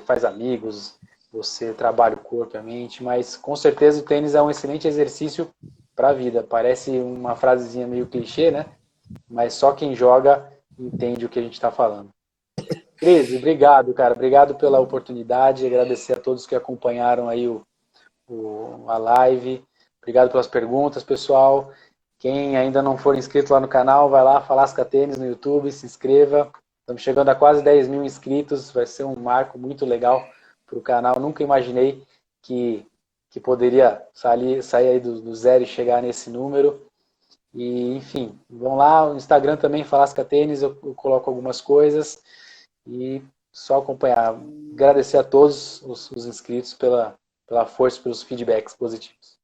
faz amigos, você trabalha o corpo e a mente, mas com certeza o tênis é um excelente exercício para a vida. Parece uma frasezinha meio clichê, né? Mas só quem joga entende o que a gente está falando. Cris, obrigado, cara. Obrigado pela oportunidade. Agradecer a todos que acompanharam aí a live. Obrigado pelas perguntas, pessoal. Quem ainda não for inscrito lá no canal, vai lá, Falasca Tênis no YouTube, se inscreva. Estamos chegando a quase 10 mil inscritos. Vai ser um marco muito legal para o canal. Nunca imaginei que poderia sair aí do zero e chegar nesse número. E, enfim, vão lá, no Instagram também, Falasca Tênis, eu coloco algumas coisas. E só acompanhar. Agradecer a todos os inscritos pela força, pelos feedbacks positivos.